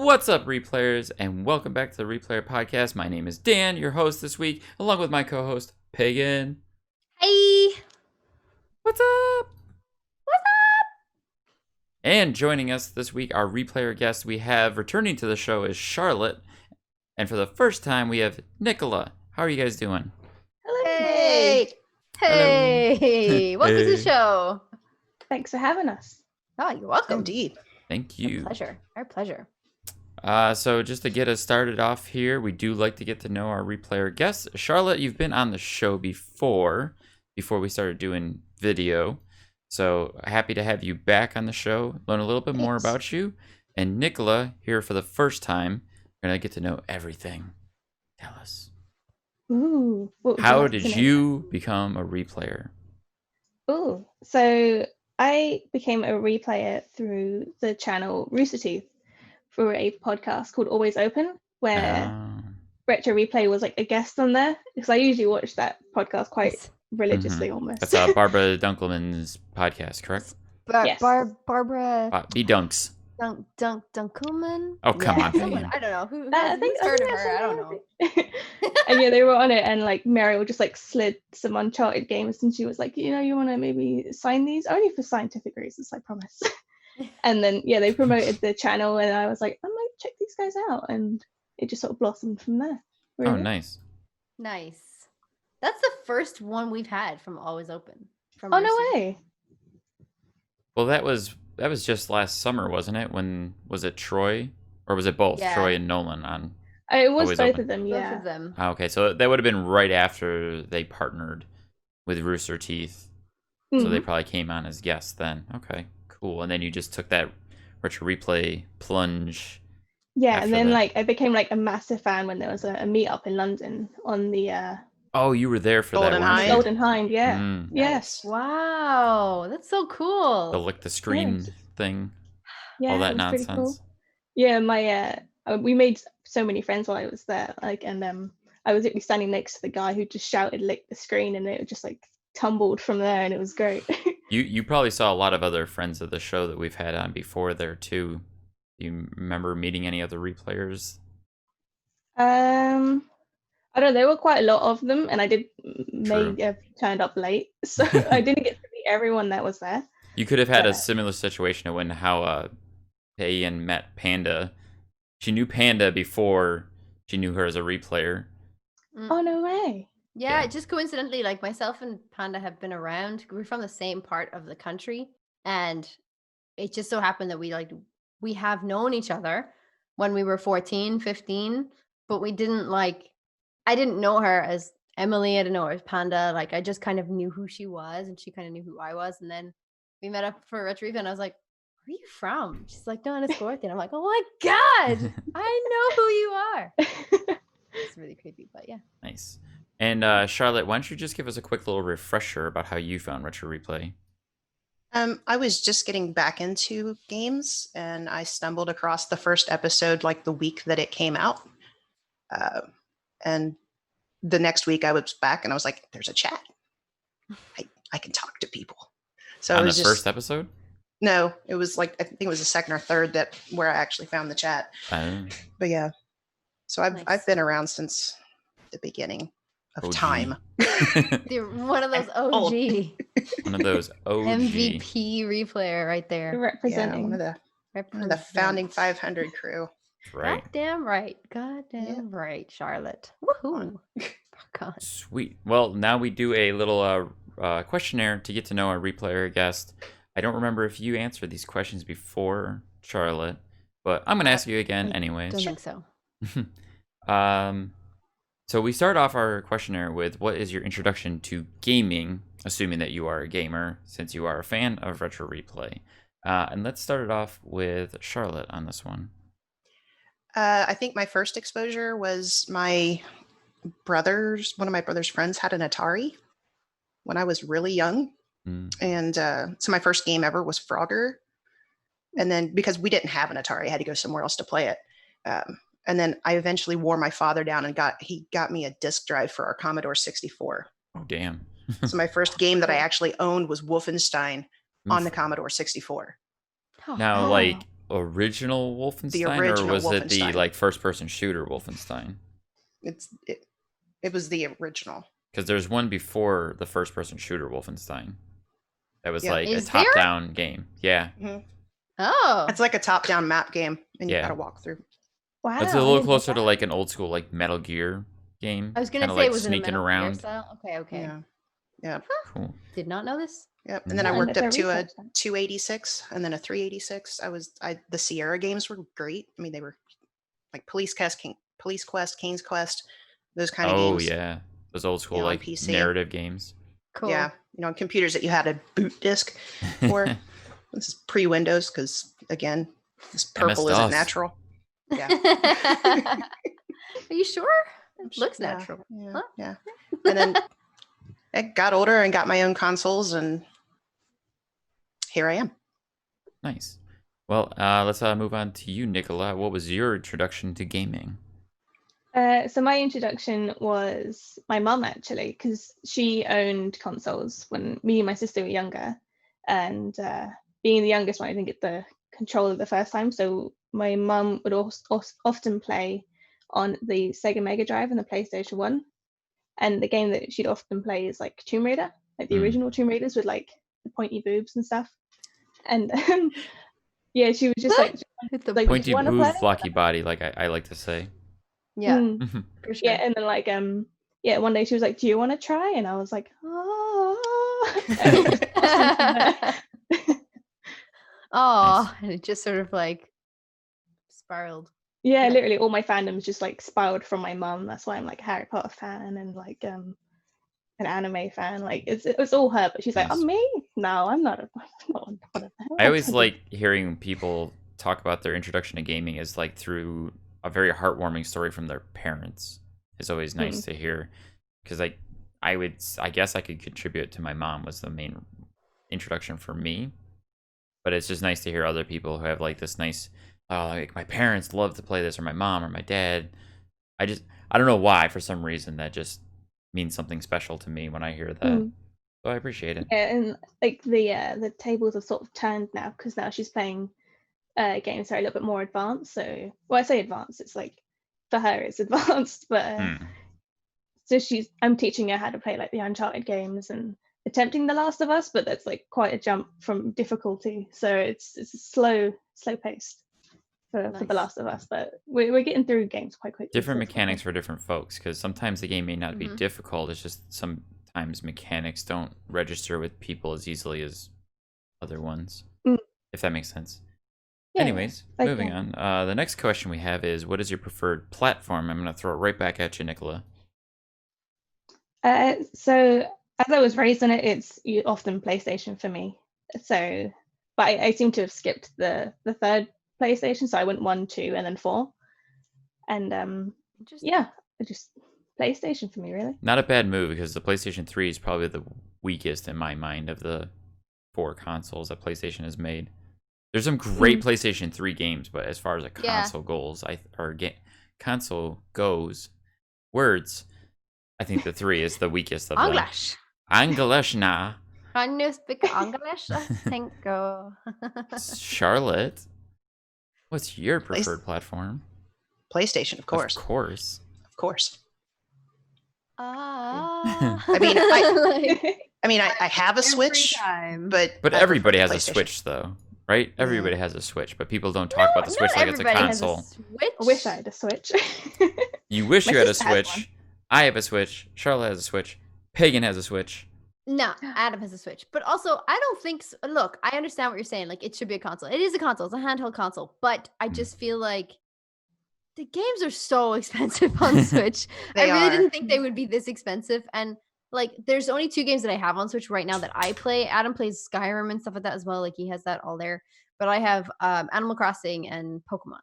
What's up, replayers, and welcome back to the Replayer Podcast. My name is Dan, your host this week, along with my co-host, Pagan. Hey! What's up? What's up? And joining us this week, our replayer guest we have returning to the show is Charlotte. And for the first time, we have Nichola. How are you guys doing? Hey! Hey! Welcome to the show. Thanks for having us. Oh, you're welcome. Indeed. Thank you. Our pleasure. So just to get us started off here, we do like to get to know our replayer guests. Charlotte, you've been on the show before we started doing video. So happy to have you back on the show, learn a little bit more about you. And Nichola, here for the first time, we're going to get to know everything. Tell us. Ooh. How did you become a replayer? Ooh. So I became a replayer through the channel Rooster Teeth for a podcast called Always Open, where Retro Replay was like a guest on there. Because I usually watch that podcast quite religiously almost. That's Barbara Dunkleman's podcast, correct? Yes. Barbara B-Dunks. Dunkleman? Oh, come on. I don't know. Who I think heard of her? I don't know. And yeah, they were on it, and like Meryl just like slid some Uncharted games, and she was like, you want to maybe sign these only for scientific reasons, I promise. And then yeah, they promoted the channel, and I was like, I might check these guys out, and it just sort of blossomed from there. Really. Oh, nice. That's the first one we've had from Always Open. No way. Well, that was just last summer, wasn't it? When was it Troy, or was it both Troy and Nolan on? It was Always both Open? of them. Yeah. Both of them. Oh, okay, so that would have been right after they partnered with Rooster Teeth, so they probably came on as guests then. Okay, cool. And then you just took that retro replay plunge. Yeah, and then like I became like a massive fan when there was a meetup in London on the. Oh, you were there for Golden that Hind? one. Golden Hind, yeah. Yes. Wow, that's so cool. The lick the screen thing. Yeah, all that it was nonsense. pretty cool. Yeah, my we made so many friends while I was there. Like, and I was literally standing next to the guy who just shouted "lick the screen," and it just like tumbled from there, and it was great. You probably saw a lot of other friends of the show that we've had on before there too. Do you remember meeting any other replayers? I don't know. There were quite a lot of them, and I did maybe have turned up late, so I didn't get to meet everyone that was there. You could have had a similar situation to when how Pagan met Panda. She knew Panda before she knew her as a replayer. Oh, no way. Yeah, just coincidentally, like myself and Panda have been around. We're from the same part of the country, and it just so happened that we have known each other when we were 14, 15, but we didn't I didn't know her as Emily. I didn't know her as Panda. Like, I just kind of knew who she was, and she kind of knew who I was. And then we met up for Retrieve, and I was like, where are you from? She's like, no, it's Dorothy. And I'm like, oh my God, I know who you are. It's really creepy, but yeah. Nice. And Charlotte, why don't you just give us a quick little refresher about how you found Retro Replay? I was just getting back into games, and I stumbled across the first episode like the week that it came out. And the next week I was back, and I was like, there's a chat. I can talk to people. So on it was the first episode? No, it was like, I think it was the second or third where I actually found the chat. But yeah, so I've been around since the beginning of OG. time. One of those OG. One of those OG. MVP replayer right there. Representing. Yeah, one of the founding 500 crew. Right. Goddamn right, Charlotte. Woohoo. God. Sweet. Well, now we do a little questionnaire to get to know our replayer guest. I don't remember if you answered these questions before, Charlotte, but I'm going to ask you again anyways. Don't think so. So we start off our questionnaire with, what is your introduction to gaming, assuming that you are a gamer, since you are a fan of Retro Replay. And let's start it off with Charlotte on this one. I think my first exposure was one of my brother's friends had an Atari when I was really young. And so my first game ever was Frogger. And then because we didn't have an Atari, I had to go somewhere else to play it. And then I eventually wore my father down and he got me a disk drive for our Commodore 64. Oh, damn. So my first game that I actually owned was Wolfenstein on the Commodore 64. Now, like, original Wolfenstein, original or was it the Wolfenstein. like first-person shooter Wolfenstein? It was the original. Because there's one before the first-person shooter Wolfenstein. That was like Is a there? top-down game. Yeah. Mhm. Oh. It's like a top-down map game, and you Yeah. gotta walk through. Wow. It's a little closer to like an old school like Metal Gear game. I was gonna Kinda say like it was in a sneaking Metal Gear around. style. Okay. Yeah. Yeah. Cool. Did not know this. Yep. And then I Yeah, worked and up to a research that. 286 and then a 386. The Sierra games were great. I mean, they were like Police Quest, King's Quest, those kind of games. Oh yeah. Those old school on like PC. narrative games. Cool. Yeah. On computers that you had a boot disk for. This is pre-Windows because, again, this purple isn't MS-DOS. natural. Yeah. Are you sure? It looks Yeah, natural. Yeah. Huh? Yeah. And then I got older and got my own consoles, and here I am. Nice. Well, let's move on to you, Nichola. What was your introduction to gaming? So my introduction was my mum, actually, because she owned consoles when me and my sister were younger, and being the youngest one, I didn't get the controller the first time. So my mum would often play on the Sega Mega Drive and the PlayStation 1, and the game that she'd often play is like Tomb Raider, like the original Tomb Raiders with like the pointy boobs and stuff. And yeah, she was just like Like, Pointy wanna boobs, play? flocky body, like I like to say. yeah, Mm. for sure. Yeah, and then like yeah, one day she was like, "Do you want to try?" And I was like, "Oh." Oh, and it just sort of like spiraled. Yeah, literally all my fandoms just like spiraled from my mum. That's why I'm like a Harry Potter fan and like an anime fan. Like it's all her, but she's like, Nice. "Oh, me? No, I'm not I always like hearing people talk about their introduction to gaming is like through a very heartwarming story from their parents. It's always nice to hear, because I guess I could contribute to my mom was the main introduction for me, but it's just nice to hear other people who have like this nice, like my parents love to play this, or my mom or my dad. I don't know why, for some reason that just means something special to me when I hear that. So I appreciate it. Yeah, and like the tables have sort of turned now, because now she's playing games that are a little bit more advanced. So, well, I say advanced, it's like for her it's advanced, but so I'm teaching her how to play like the Uncharted games and attempting The Last of Us, but that's like quite a jump from difficulty. So it's slow paced for The Last of Us, but we're getting through games quite quickly. Different so it's mechanics for different folks, because sometimes the game may not be difficult. It's just sometimes mechanics don't register with people as easily as other ones, if that makes sense. Yeah, Anyways, moving on. The next question we have is, what is your preferred platform? I'm going to throw it right back at you, Nichola. So as I was raised on it, it's often PlayStation for me. So, but I seem to have skipped the third PlayStation, so I went 1, 2, and then 4. And yeah, just PlayStation for me, really. Not a bad move, because the PlayStation 3 is probably the weakest in my mind of the 4 consoles that PlayStation has made. There's some great PlayStation 3 games, but as far as a console console goes, I think the 3 is the weakest of them. English. English na. Can you speak English? I think Charlotte, what's your preferred platform? PlayStation, of course. Of course. Of course. I I have a Switch, but everybody has a Switch, though, right? Everybody has a Switch, but people don't talk about the Switch like it's a console. I wish I had a Switch. You wish you had a Switch. I have a Switch. Charlotte has a Switch. Pagan has a Switch. No, Adam has a Switch. But also, I don't think so. Look, I understand what you're saying. Like, it should be a console. It is a console. It's a handheld console. But I just feel like the games are so expensive on Switch. I really didn't think they would be this expensive. And like, there's only 2 games that I have on Switch right now that I play. Adam plays Skyrim and stuff like that as well. Like, he has that all there. But I have Animal Crossing and Pokemon.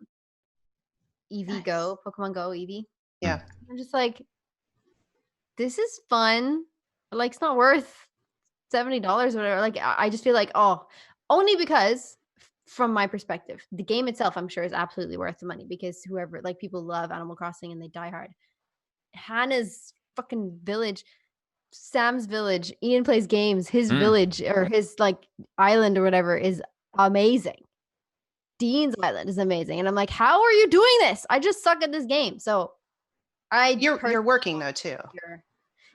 Eevee Go. Pokemon Go, Eevee. Yeah. I'm just like, this is fun. Like, it's not worth $70 or whatever. Like, I just feel like, only because from my perspective, the game itself, I'm sure, is absolutely worth the money, because whoever, like, people love Animal Crossing and they die hard. Hannah's fucking village, Sam's village, Ian plays games, his village or his like island or whatever is amazing. Dean's Island is amazing. And I'm like, how are you doing this? I just suck at this game. So you're working though too.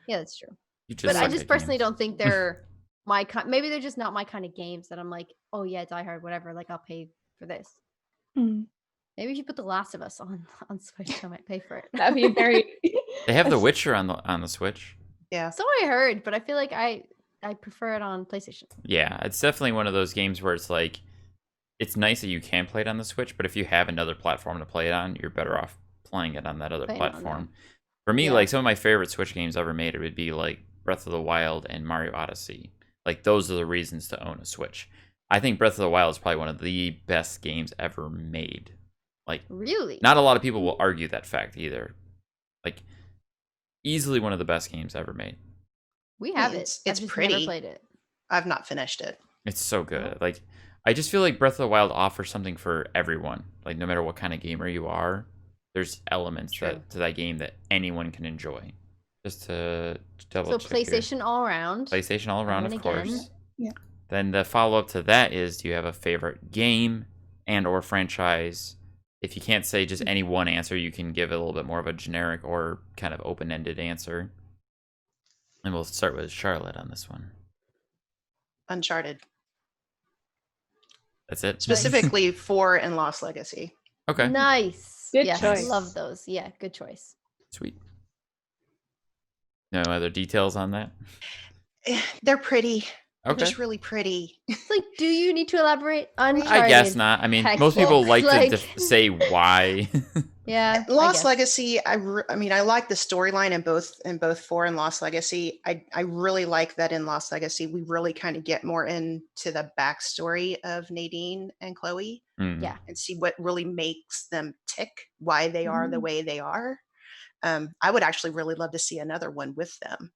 Yeah, that's true. But I just personally don't think they're my kind. Maybe they're just not my kind of games that I'm like, oh yeah, Die Hard, whatever. Like I'll pay for this. Maybe if you put The Last of Us on Switch, I might pay for it. That'd be very. They have The Witcher on the Switch. Yeah. So I heard, but I feel like I prefer it on PlayStation. Yeah, it's definitely one of those games where it's like, it's nice that you can play it on the Switch, but if you have another platform to play it on, you're better off playing it on that other platform. For me, like some of my favorite Switch games ever made, it would be like Breath of the Wild and Mario Odyssey. Like those are the reasons to own a Switch. I think Breath of the Wild is probably one of the best games ever made. Like, really, not a lot of people will argue that fact either. Like, easily one of the best games ever made. We have It's I've just pretty. never played it. I've not finished it. It's so good. Like, I just feel like Breath of the Wild offers something for everyone. Like, no matter what kind of gamer you are, there's elements to that game that anyone can enjoy. Just to double check. So PlayStation all around. PlayStation all around, of course. Yeah. Then the follow up to that is, do you have a favorite game and or franchise? If you can't say just any one answer, you can give it a little bit more of a generic or kind of open-ended answer. And we'll start with Charlotte on this one. Uncharted. That's it? Specifically 4 and Lost Legacy. Okay. Nice. Good yes, choice. I love those. Yeah, good choice. Sweet. No other details on that? They're pretty. They're Okay. just really pretty. It's like, do you need to elaborate? Uncharted. I guess not. I mean, most people like to say why. Yeah. Lost Legacy, I mean, I like the storyline in both 4 and Lost Legacy. I really like that in Lost Legacy, we really kind of get more into the backstory of Nadine and Chloe. Yeah. And see what really makes them tick, why they are the way they are. I would actually really love to see another one with them.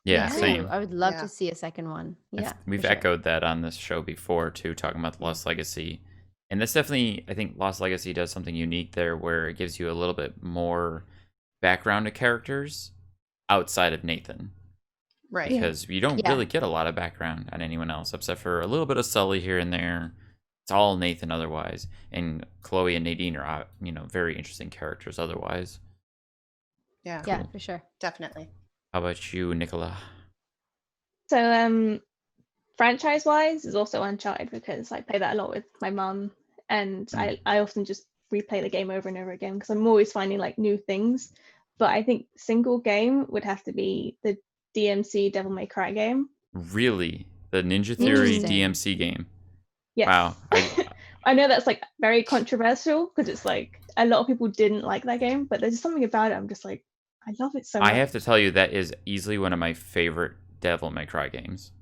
Yeah, same. I would love to see a second one. Yeah. We've echoed that on this show before, too, talking about Lost Legacy. And that's definitely, I think Lost Legacy does something unique there where it gives you a little bit more background to characters outside of Nathan. Right. Because you don't really get a lot of background on anyone else, except for a little bit of Sully here and there. It's all Nathan otherwise. And Chloe and Nadine are, very interesting characters otherwise. Yeah. Yeah, for sure. Definitely. How about you, Nichola? So, franchise-wise, is also Uncharted because I play that a lot with my mum, and I often just replay the game over and over again because I'm always finding like new things. But I think single game would have to be the DMC Devil May Cry game. Really? The Ninja Theory DMC game? Yes. Wow. I know that's like very controversial because it's like a lot of people didn't like that game, but there's something about it. I'm just like, I love it so much. I have to tell you, that is easily one of my favorite Devil May Cry games.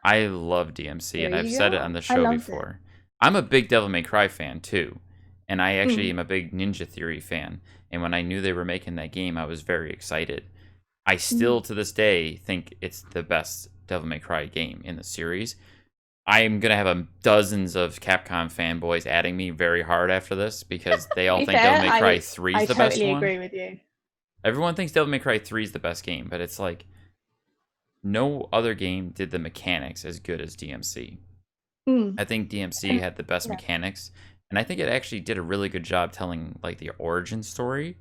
I love DMC, and I've said it on the show before. I'm a big Devil May Cry fan, too. And I actually am a big Ninja Theory fan. And when I knew they were making that game, I was very excited. I still, to this day, think it's the best Devil May Cry game in the series. I'm going to have dozens of Capcom fanboys adding me very hard after this because they all think Devil May Cry 3 is the best one. I totally agree with you. Everyone thinks Devil May Cry 3 is the best game, but it's like no other game did the mechanics as good as DMC. I think DMC had the best mechanics, and I think it actually did a really good job telling like the origin story.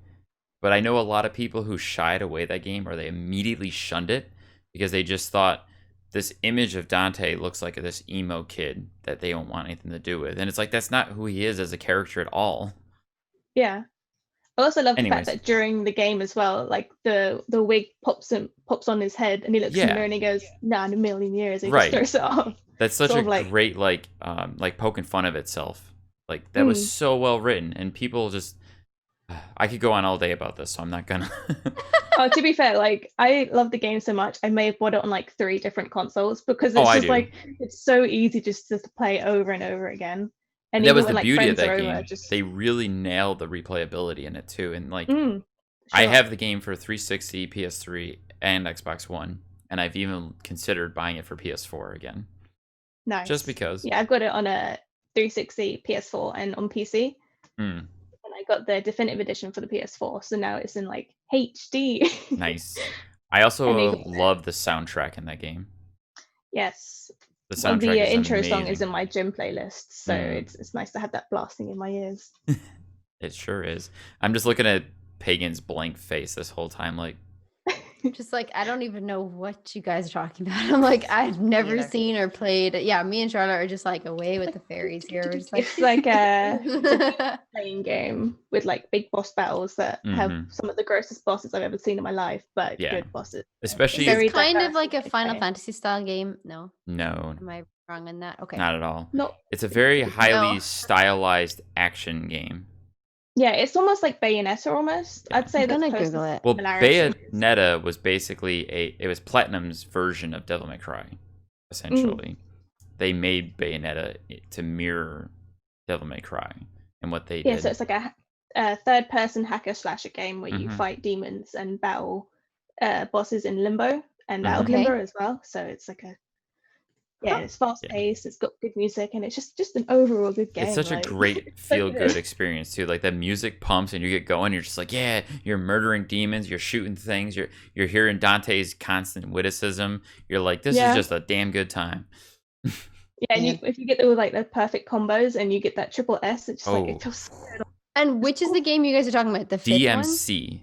But I know a lot of people who shied away that game, or they immediately shunned it because they just thought this image of Dante looks like this emo kid that they don't want anything to do with. And it's like, that's not who he is as a character at all. Yeah. I also love the fact that during the game as well, like the wig pops on his head and he looks in the mirror and he goes, "Nah, in a million years." And he just throws it off. That's such a great, like poking fun of itself. Like, that was so well written, and people just, I could go on all day about this, so I'm not gonna. Oh, to be fair, like, I love the game so much, I may have bought it on like 3 different consoles because it's just like, it's so easy just to play over and over again. And that was the beauty of that game. They really nailed the replayability in it too. And like, I have the game for 360, PS3, and Xbox One, and I've even considered buying it for PS4 again. Nice. Just because. Yeah, I've got it on a 360, PS4, and on PC. And I got the definitive edition for the PS4, so now it's in like HD. Nice. I also love the soundtrack in that game. Yes. The soundtrack is intro amazing. song is in my gym playlist, so it's nice to have that blasting in my ears. It sure is. I'm just looking at Pagan's blank face this whole time, like. Just like, I don't even know what you guys are talking about. I'm like, I've never seen or played. Yeah, me and Charlotte are just like away with the fairies here. We're just like, it's like a playing game with like big boss battles that have some of the grossest bosses I've ever seen in my life, but good bosses. Especially it's kind of like a Final Fantasy style game. No. Am I wrong in that? Okay. Not at all. No. It's a very highly stylized action game. Yeah, it's almost like Bayonetta almost. I'd say that's Google it. Well, Bayonetta was basically it was Platinum's version of Devil May Cry, essentially. They made Bayonetta to mirror Devil May Cry and what they did. Yeah, so it's like a third-person hacker slasher game where you fight demons and battle bosses in limbo and out of limbo as well. So it's like it's fast-paced, it's got good music, and it's just an overall good game. It's such a great feel-good experience, too. Like, the music pumps, and you get going, you're just like, yeah, you're murdering demons, you're shooting things, you're hearing Dante's constant witticism. You're like, this is just a damn good time. And if you get the perfect combos, and you get that triple S, it's just like, it feels so good. And which is the game you guys are talking about? The fifth DMC. One?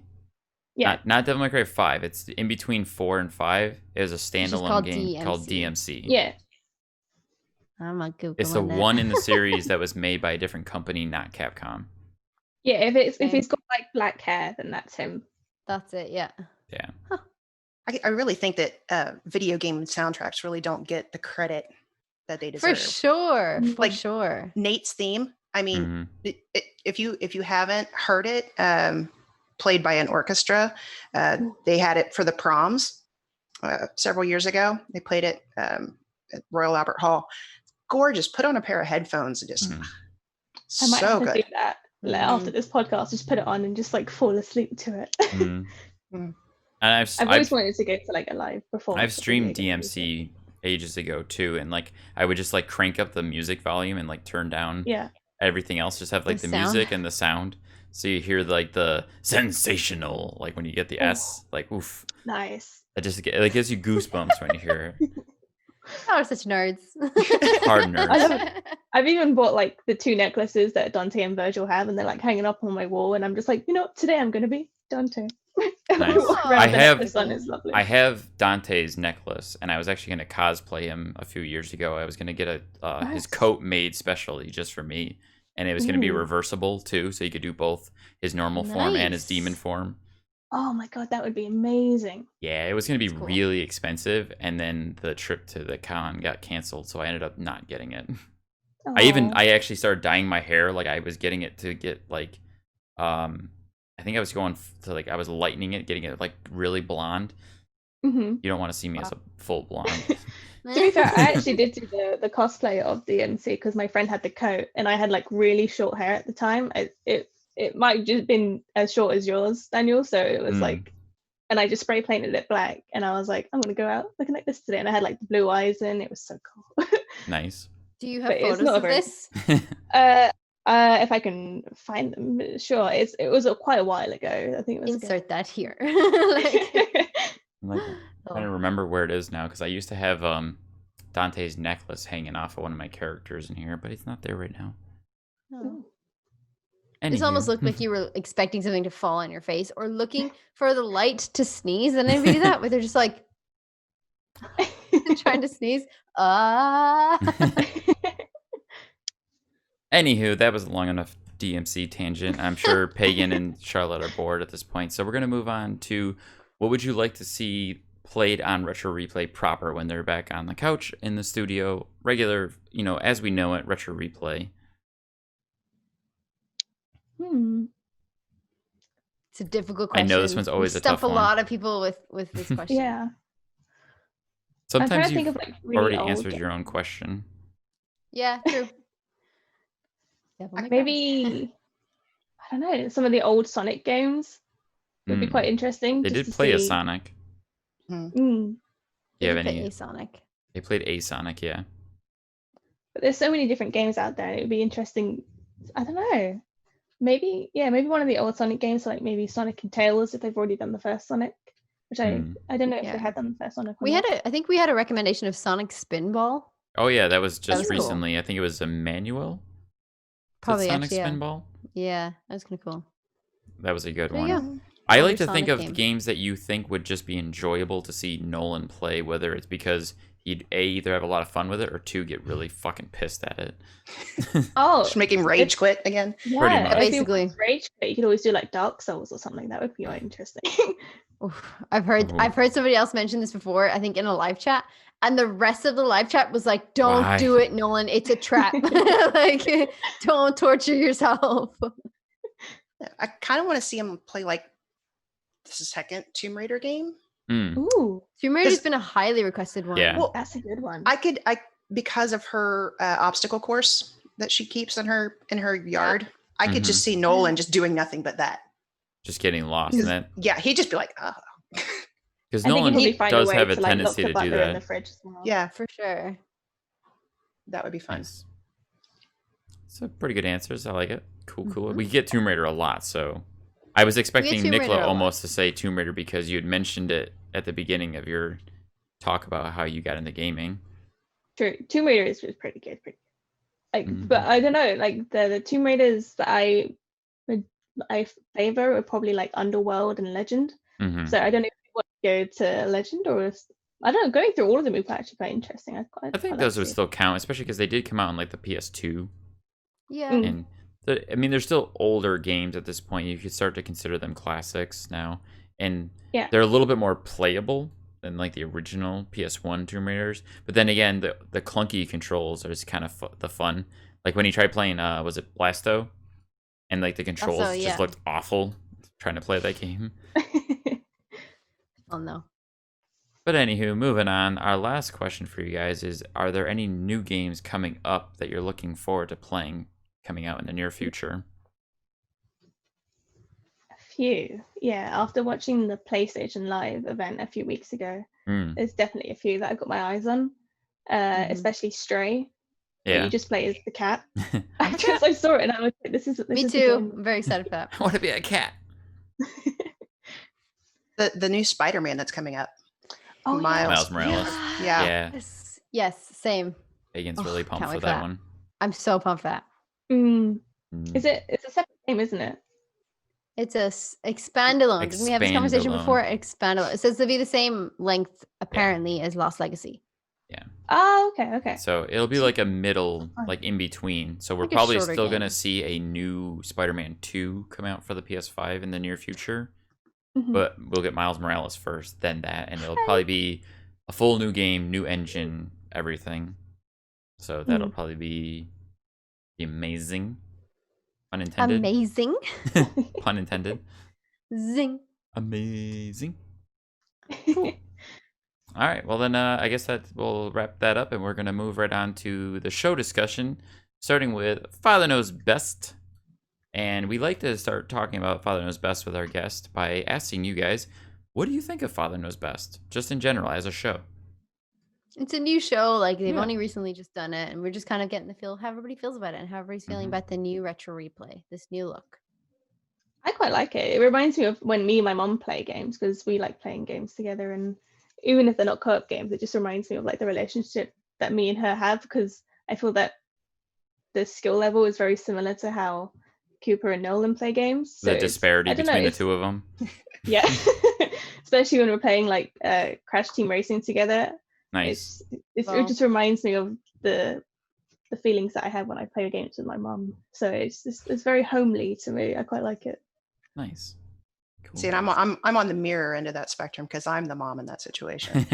Yeah. Not Devil May Cry 5. It's in between 4 and 5. It was a standalone game called DMC. Yeah. I'm not Googling It's the one in the series that was made by a different company, not Capcom. Yeah, if he's got like black hair, then that's him. That's it. Yeah. Yeah. Huh. I really think that video game soundtracks really don't get the credit that they deserve. For sure. For sure. Nate's theme. I mean, if you haven't heard it, played by an orchestra, they had it for the proms several years ago. They played it at Royal Albert Hall. Gorgeous. Put on a pair of headphones and just I might have to good. do that after this podcast. Just put it on and just like fall asleep to it. And I've always wanted to go to like a live performance. I've streamed DMC ages ago too, and like I would just like crank up the music volume and like turn down everything else. Just have like the music and the sound, so you hear like the sensational, like when you get the S, like oof, nice. It gives you goosebumps when you hear it. Oh, such nerds. Hard nerds. I've even bought like the 2 necklaces that Dante and Virgil have, and they're like hanging up on my wall, and I'm just like, today I'm gonna be Dante. Nice. I have Dante's necklace, and I was actually going to cosplay him a few years ago. I was going to get his coat made specially just for me, and it was going to be reversible too, so you could do both his normal form and his demon form. Oh my god, that would be amazing. Yeah, it was going to be really expensive, and then the trip to the con got canceled, so I ended up not getting it. I actually started dyeing my hair. Like, I was getting it to get like I think I was going to like I was lightening it, getting it like really blonde. You don't want to see me as a full blonde. To be fair, I actually did do the cosplay of DMC because my friend had the coat, and I had like really short hair at the time. It might have just been as short as yours, Daniel. So it was like, and I just spray painted it black, and I was like, I'm gonna go out looking like this today, and I had like the blue eyes in. It was so cool. Nice. Do you have photos of this? If I can find them, sure. It was quite a while ago. I think it was insert that here. I'm trying to remember where it is now, because I used to have Dante's necklace hanging off of one of my characters in here, but it's not there right now. This almost looked like you were expecting something to fall on your face or looking for the light to sneeze, and then do that where they're just like trying to sneeze. Anywho, that was a long enough DMC tangent. I'm sure Pagan and Charlotte are bored at this point, so we're going to move on to what would you like to see played on Retro Replay proper when they're back on the couch in the studio, regular, as we know it, Retro Replay. It's a difficult question. I know this one's always a tough one. A lot of people with this question. Yeah. Sometimes you've already answered your own question. Yeah, true. Maybe, I don't know, some of the old Sonic games would be quite interesting. They did play a Sonic. Yeah, a Sonic. They played a Sonic, yeah. But there's so many different games out there. It would be interesting. I don't know. Maybe one of the old Sonic games, like maybe Sonic and Tails, if they've already done the first Sonic. Which I don't know if they had done the first Sonic. I think we had a recommendation of Sonic Spinball. Oh yeah, that was just was cool. recently. I think it was Emmanuel. Probably Sonic actually, Spinball. Yeah, that was kind of cool. That was a good There you one. go. I Another like to think Sonic of game. games that you think would just be enjoyable to see Nolan play, whether it's because he'd either have a lot of fun with it or get really fucking pissed at it. Oh, Just make him rage quit again. yeah, Pretty much. if he Basically. wants rage quit, you could always do like Dark Souls or something. That would be quite interesting. Oof. I've heard somebody else mention this before, I think in a live chat, and the rest of the live chat was like, don't do it, Nolan, it's a trap. Like, don't torture yourself. I kind of want to see him play like the second Tomb Raider game. Ooh, Tomb Raider's been a highly requested one. Yeah. well, that's a good one. I because of her obstacle course that she keeps in her yard, I could just see Nolan just doing nothing but that. Just getting lost in it. Yeah, he'd just be like, oh. Because Nolan does have a tendency to do that. In the fridge as well. Yeah, for sure. That would be fun. Nice. So pretty good answers. I like it. Cool. We get Tomb Raider a lot, so I was expecting Nichola almost to say Tomb Raider because you had mentioned it at the beginning of your talk about how you got into gaming. True. Tomb Raider is pretty good. Like, but I don't know. Like the Tomb Raiders that I favor are probably like Underworld and Legend. So I don't know if you want to go to Legend or if, I don't know. Going through all of them would actually quite interesting. I think those would still count, especially because they did come out on like the PS2. Yeah. And they're still older games at this point. You could start to consider them classics now, and they're a little bit more playable than like the original PS1 Tomb Raiders. But then again, the clunky controls are just kind of the fun. Like when you tried playing, was it Blasto? And like the controls just looked awful trying to play that game. Oh no. But anywho, moving on. Our last question for you guys is: are there any new games coming up that you're looking forward to playing coming out in the near future? A few, yeah. After watching the PlayStation Live event a few weeks ago, there's definitely a few that I've got my eyes on. Especially Stray. Yeah, you just play as the cat. Because I saw it and I was like, "This is me too." I'm very excited for that. I want to be a cat. The new Spider-Man that's coming up. Oh, Miles Morales. Yeah. Yes, same. Pagan's really pumped for that one. I'm so pumped for that. It's a separate game, isn't it? It's a expandalone. Didn't we have this conversation before? Expandalone. It says to be the same length apparently as Lost Legacy. Yeah. Oh, okay. So it'll be like a middle, like in between. So we're like probably still gonna see a new Spider-Man 2 come out for the PS5 in the near future. But we'll get Miles Morales first, then that, and it'll probably be a full new game, new engine, everything. So that'll probably be amazing. Pun intended. Amazing. Pun intended. Zing. Amazing. Cool. All right. Well, then I guess that we'll wrap that up, and we're going to move right on to the show discussion, starting with Father Knows Best. And we like to start talking about Father Knows Best with our guest by asking you guys, what do you think of Father Knows Best, just in general, as a show? It's a new show. Like, they've only recently just done it, and we're just kind of getting the feel of how everybody feels about it and how everybody's feeling about the new retro replay, this new look. I quite like it. It reminds me of when me and my mom play games, because we like playing games together, and even if they're not co-op games, it just reminds me of like the relationship that me and her have, because I feel that the skill level is very similar to how Cooper and Nolan play games. So the disparity between the two of them. Yeah. Especially when we're playing like Crash Team Racing together. Nice. It just reminds me of the feelings that I have when I play games with my mom. So it's very homely to me. I quite like it. Nice. Cool. See, and I'm on the mirror end of that spectrum because I'm the mom in that situation.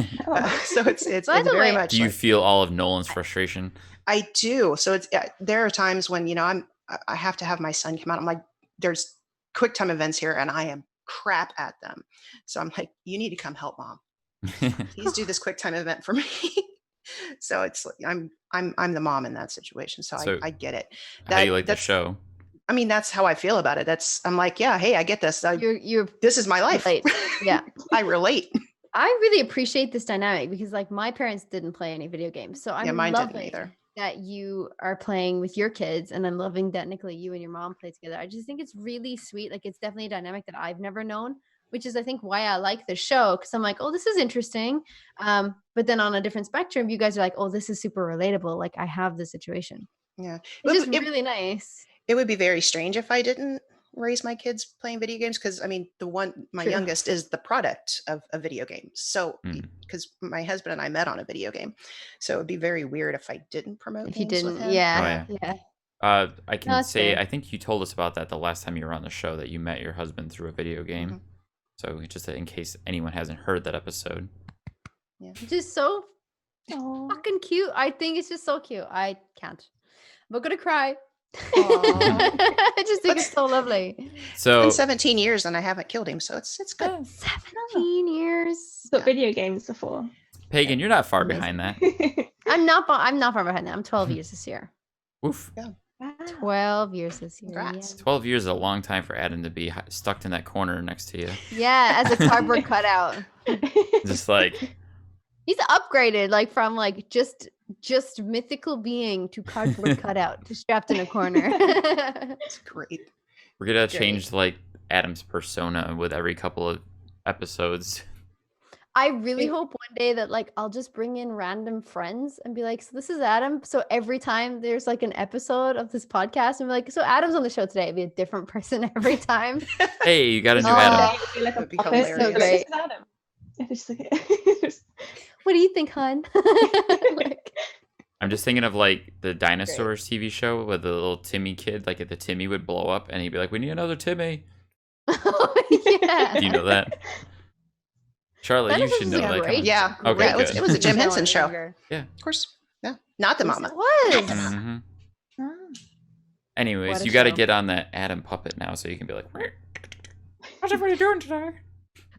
So it's very much. Do you feel all of Nolan's frustration? I do. So there are times when I have to have my son come out. I'm like, there's QuickTime events here, and I am crap at them. So I'm like, you need to come help mom. Please do this QuickTime event for me. So it's I'm the mom in that situation. So I get it. How do you like the show? I mean, that's how I feel about it. I'm like, yeah, hey, I get this. This is my life. Yeah, I relate. I really appreciate this dynamic because, like, my parents didn't play any video games, so I'm loving that you are playing with your kids, and I'm loving that, Nichola, you and your mom play together. I just think it's really sweet. Like, it's definitely a dynamic that I've never known, which is I think why I like the show, because I'm like, oh, this is interesting. But then on a different spectrum, you guys are like, oh, this is super relatable. Like I have this situation. Yeah. It's just really nice. It would be very strange if I didn't raise my kids playing video games, because I mean my youngest is the product of a video game. So because my husband and I met on a video game, so it'd be very weird if I didn't promote if you games didn't. with him. Yeah. I can say, fair. I think you told us about that the last time you were on the show, that you met your husband through a video game. Mm-hmm. So just in case anyone hasn't heard that episode. Yeah. Just so fucking cute. I think it's just so cute. I can't. I'm gonna cry. I just think it's so lovely. So it's been 17 years and I haven't killed him, so it's good. 17 years. But video games are for. Pagan, you're not far behind that. I'm not far behind that. I'm 12 years this year. Oof. Yeah. 12 years this year. Congrats. 12 years is a long time for Adam to be stuck in that corner next to you. Yeah, as a cardboard cutout. Just like he's upgraded, like from like just mythical being to cardboard cutout, to strapped in a corner. It's great. we're gonna change like Adam's persona with every couple of episodes. I really hope one day that like I'll just bring in random friends and be like, so this is Adam. So every time there's like an episode of this podcast, and be like, so Adam's on the show today. It'd be a different person every time. Hey, you got a new Adam. Like That'd be puppet, hilarious. So great. It's like, What do you think, hon? Like, I'm just thinking of like the dinosaurs TV show with the little Timmy kid. Like if the Timmy would blow up and he'd be like, "We need another Timmy." yeah. Do you know that? Charlotte, you should know that. Come on. Yeah. Okay, Yeah, good. it was a Jim Henson show. Yeah. Of course. Yeah. Not the mama. It was. hmm oh. Anyways, What a you got to show. get on that Adam puppet now, so you can be like, "How's everybody doing today?"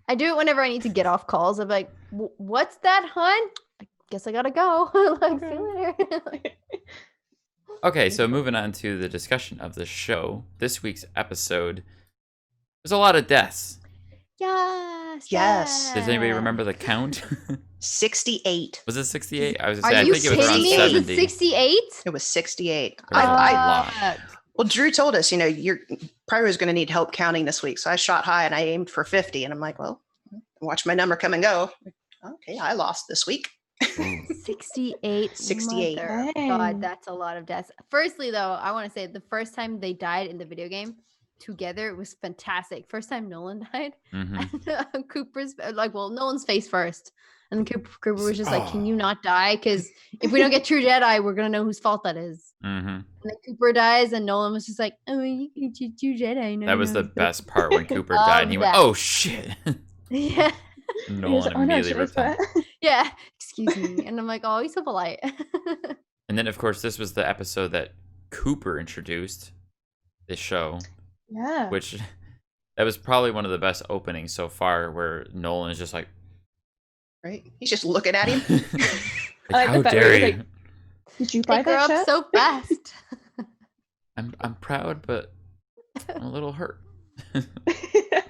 I do it whenever I need to get off calls. I'm like, what's that, hon? I guess I gotta go. Like, see you later. Like, Okay, so moving on to the discussion of the show. This week's episode, there's a lot of deaths. yes. Yes. Does anybody remember the count? 68. Was it 68? I was Are gonna say, I you think it was around kidding me? 70. 68? It was 68. There was a lot. Well, Drew told us, you're probably was going to need help counting this week. So I shot high and I aimed for 50. And I'm like, well, watch my number come and go. Okay, I lost this week. 68. 68. Mother Dang. God, that's a lot of deaths. Firstly, though, I want to say the first time they died in the video game together, it was fantastic. First time Nolan died. Mm-hmm. And Cooper's like, well, Nolan's face first. And then Cooper was just like, can you not die? Because if we don't get true Jedi, we're going to know whose fault that is. Mm-hmm. And then Cooper dies, and Nolan was just like, oh, you can choose true Jedi. No, That was no, the no." best part when Cooper Love died, and he went, that. "Oh shit!" Yeah. And He was Nolan like, immediately ripped him. Yeah. Excuse me. And I'm like, oh, he's so polite. And then, of course, this was the episode that Cooper introduced this show, Yeah. which that was probably one of the best openings so far, where Nolan is just like, Right? He's just looking at him. like, like "How the fact that dare he was you?" like, Did you They buy grow that up shirt? so fast. I'm proud, but I'm a little hurt.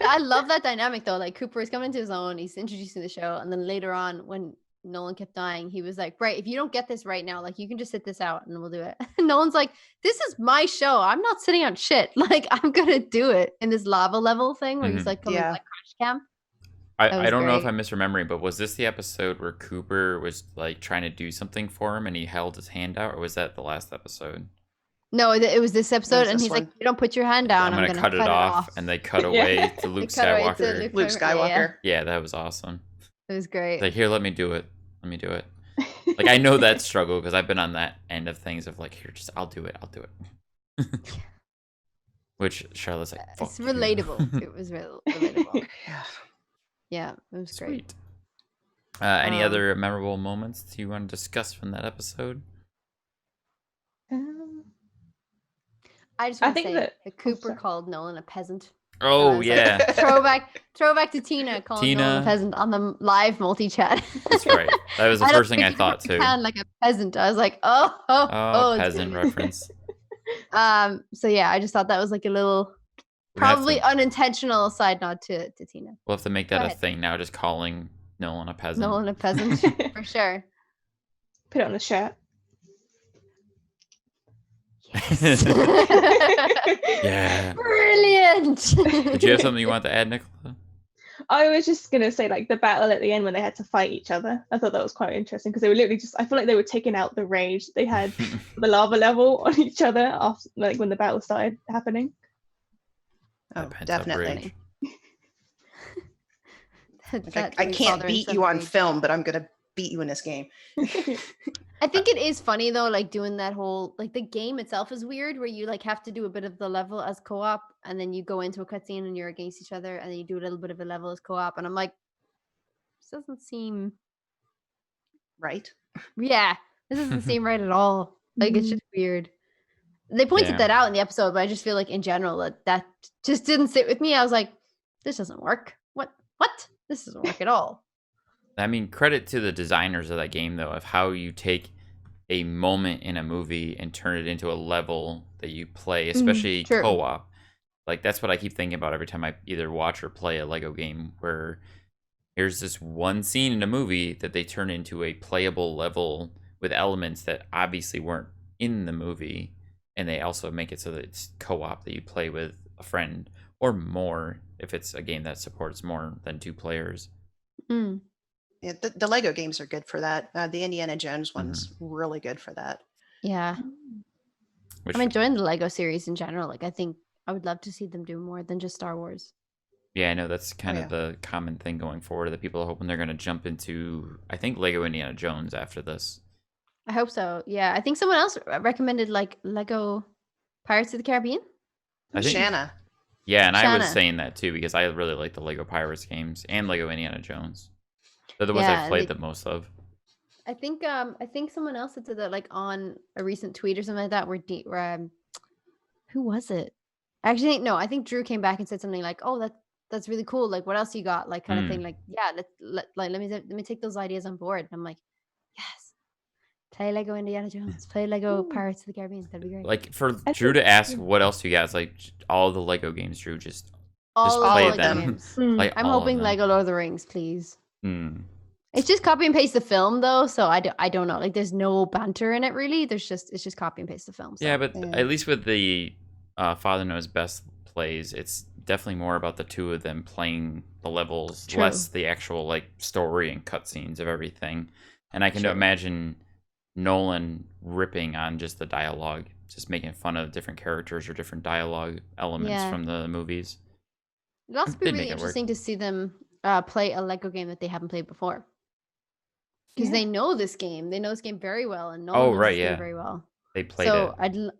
I love that dynamic though. Like Cooper is coming into his own, he's introducing the show, and then later on when Nolan kept dying, he was like, right, if you don't get this right now, like you can just sit this out and we'll do it. And Nolan's like, this is my show. I'm not sitting on shit. Like I'm gonna do it in this lava level thing where he's Mhm. like coming to, Yeah. like crash camp. That I was don't know if great. I'm misremembering, but was this the episode where Cooper was like trying to do something for him and he held his hand out, or was that the last episode? No, it was this episode, and this he's like, one. you don't put your hand down, I'm gonna cut it off, and they cut Yeah. away to Luke They cut away to Skywalker. Luke Skywalker. Yeah, that was awesome. It was great. Like, here, let me do it. Let me do it. Like, I know that struggle because I've been on that end of things of like, here, just I'll do it. Which Charlotte's like, fuck It's you. relatable. It was relatable. Yeah. Yeah, it was great. Sweet. Any Um, other memorable moments you want to discuss from that episode? I just I want to think say that- that Cooper sorry. called Nolan a peasant. Oh, it's yeah. Throwback to Tina calling Tina. Nolan a peasant on the live multi-chat. That's right. That was the I don't first thing I think thought, you too. sound like a peasant. I was like, oh, Oh, it's peasant good. reference. So yeah, I just thought that was like a little We're gonna have probably to- unintentional side nod to Tina. We'll have to make that Go a ahead. thing now, just calling Nolan a peasant. Nolan a peasant for sure. Put it on the shirt. Yes. Yeah. Brilliant. Did you have something you want to add, Nichola? I was just gonna say like the battle at the end when they had to fight each other. I thought that was quite interesting because they were literally just. I feel like they were taking out the rage they had the lava level on each other after, like when the battle started happening. Oh, definitely. That I can't beat you on film, but I'm gonna beat you in this game. I think it is funny though, like doing that whole like the game itself is weird where you like have to do a bit of the level as co-op and then you go into a cutscene and you're against each other and then you do a little bit of a level as co-op and I'm like, this doesn't seem right. Yeah, this doesn't seem right at all. Like it's just weird. They pointed that out in the episode, but I just feel like in general that just didn't sit with me. I was like, this doesn't work. What? This doesn't work at all. I mean, credit to the designers of that game, though, of how you take a moment in a movie and turn it into a level that you play, especially co-op. Like, that's what I keep thinking about every time I either watch or play a Lego game, where here's this one scene in a movie that they turn into a playable level with elements that obviously weren't in the movie, and they also make it so that it's co-op that you play with a friend or more if it's a game that supports more than 2 players. Yeah, the Lego games are good for that. The Indiana Jones one's really good for that. Yeah. I'm enjoying the Lego series in general. Like, I think I would love to see them do more than just Star Wars. Yeah, I know that's kind of the common thing going forward that people are hoping they're going to jump into, I think, Lego Indiana Jones after this. I hope so. Yeah, I think someone else recommended like Lego Pirates of the Caribbean. Shanna. Yeah, and I was saying that too because I really like the Lego Pirates games and Lego Indiana Jones. They're the ones I've played the most of. I think someone else had said that like on a recent tweet or something like that. Where who was it? Actually, no. I think Drew came back and said something like, "Oh, that's really cool. Like, what else you got? Like, kind of thing. Like, yeah, let me take those ideas on board." And I'm like, yes. Play Lego Indiana Jones. Play Lego Pirates of the Caribbean. That'd be great. Like for Drew to ask what else you guys like, all the Lego games, Drew, just play them. Like, I'm hoping Lego Lord of the Rings, please. It's just copy and paste the film though, so I don't know. Like there's no banter in it really. It's just copy and paste the film. So. Yeah, but at least with the Father Knows Best plays, it's definitely more about the two of them playing the levels, less the actual like story and cutscenes of everything. And I can imagine Nolan ripping on just the dialogue, just making fun of different characters or different dialogue elements from the movies. It'd also be really interesting to see them play a Lego game that they haven't played before. Because they know this game. They know this game very well. And Nolan knows this game very well. They played it. So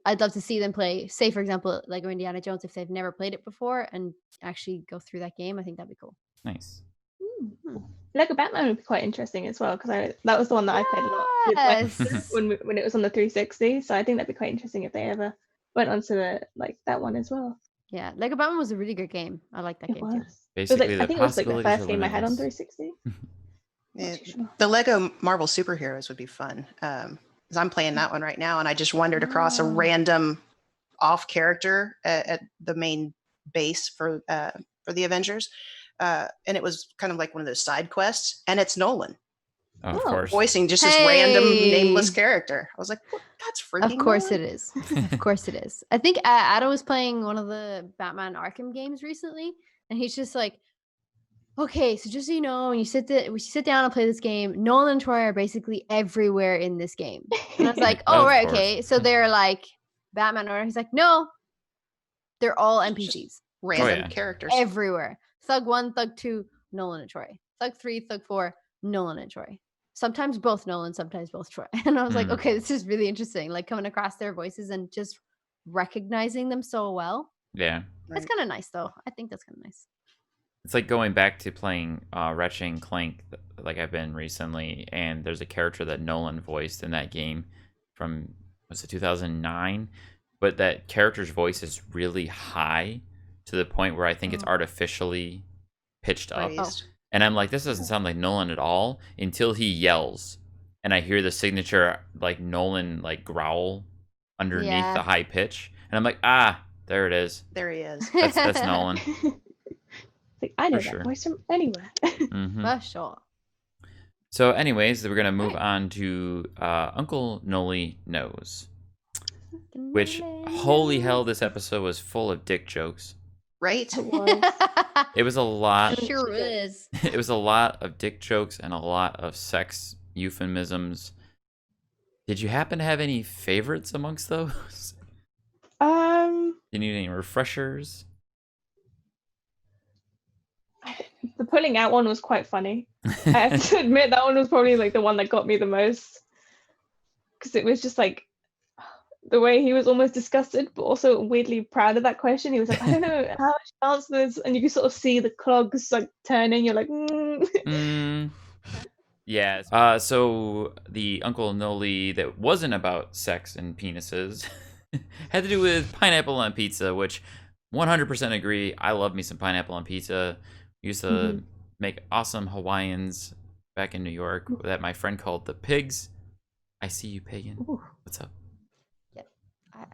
I'd love to see them play, say, for example, Lego Indiana Jones, if they've never played it before and actually go through that game. I think that'd be cool. Nice. Lego Batman would be quite interesting as well, because that was the one that I played a lot when it was on the 360. So I think that'd be quite interesting if they ever went onto that one as well. Yeah, Lego Batman was a really good game. I like that game too. Basically, I think it was like the first game I had on 360. The Lego Marvel Superheroes would be fun. Because I'm playing that one right now, and I just wandered across a random off character at the main base for the Avengers. And it was kind of like one of those side quests, and it's Nolan. Of course. Voicing just this random nameless character. I was like, well, that's freaking Of course Nolan. it is. Of course it is. I think Adam was playing one of the Batman Arkham games recently, and he's just like, okay, so just so you know, when you sit down and play this game, Nolan and Troy are basically everywhere in this game. And I was like, oh, right, okay. So they're like Batman or he's like, no, they're all NPCs. Random characters. Everywhere. Thug 1, Thug 2, Nolan and Troy. Thug 3, Thug 4, Nolan and Troy. Sometimes both Nolan, sometimes both Troy. And I was like, okay, this is really interesting. Like coming across their voices and just recognizing them so well. Yeah. That's kind of nice, though. I think that's kind of nice. It's like going back to playing Ratchet and Clank, like I've been recently, and there's a character that Nolan voiced in that game from, was it 2009? But that character's voice is really high to the point where I think it's artificially pitched up. And I'm like, this doesn't sound like Nolan at all until he yells. And I hear the signature, like, Nolan, like, growl underneath the high pitch. And I'm like, there it is. There he is. That's Nolan. Like, I know that voice from anywhere. For sure. So anyways, we're going to move on to Uncle Noli Knows. Which, holy hell, this episode was full of dick jokes. right? It was. It was a lot. Sure is. It was a lot of dick jokes and a lot of sex euphemisms. Did you happen to have any favorites amongst those? You need any refreshers? The pulling out one was quite funny. I have to admit that one was probably like the one that got me the most, because it was just like the way he was almost disgusted but also weirdly proud of that question. He was like, I don't know how I should answer this, and you can sort of see the clogs like turning. You're like, Yeah. So the Uncle Noli that wasn't about sex and penises had to do with pineapple on pizza, which 100% agree. I love me some pineapple on pizza. Used to make awesome Hawaiians back in New York that my friend called the pigs. I see you, Pagan. Ooh. What's up? Yeah,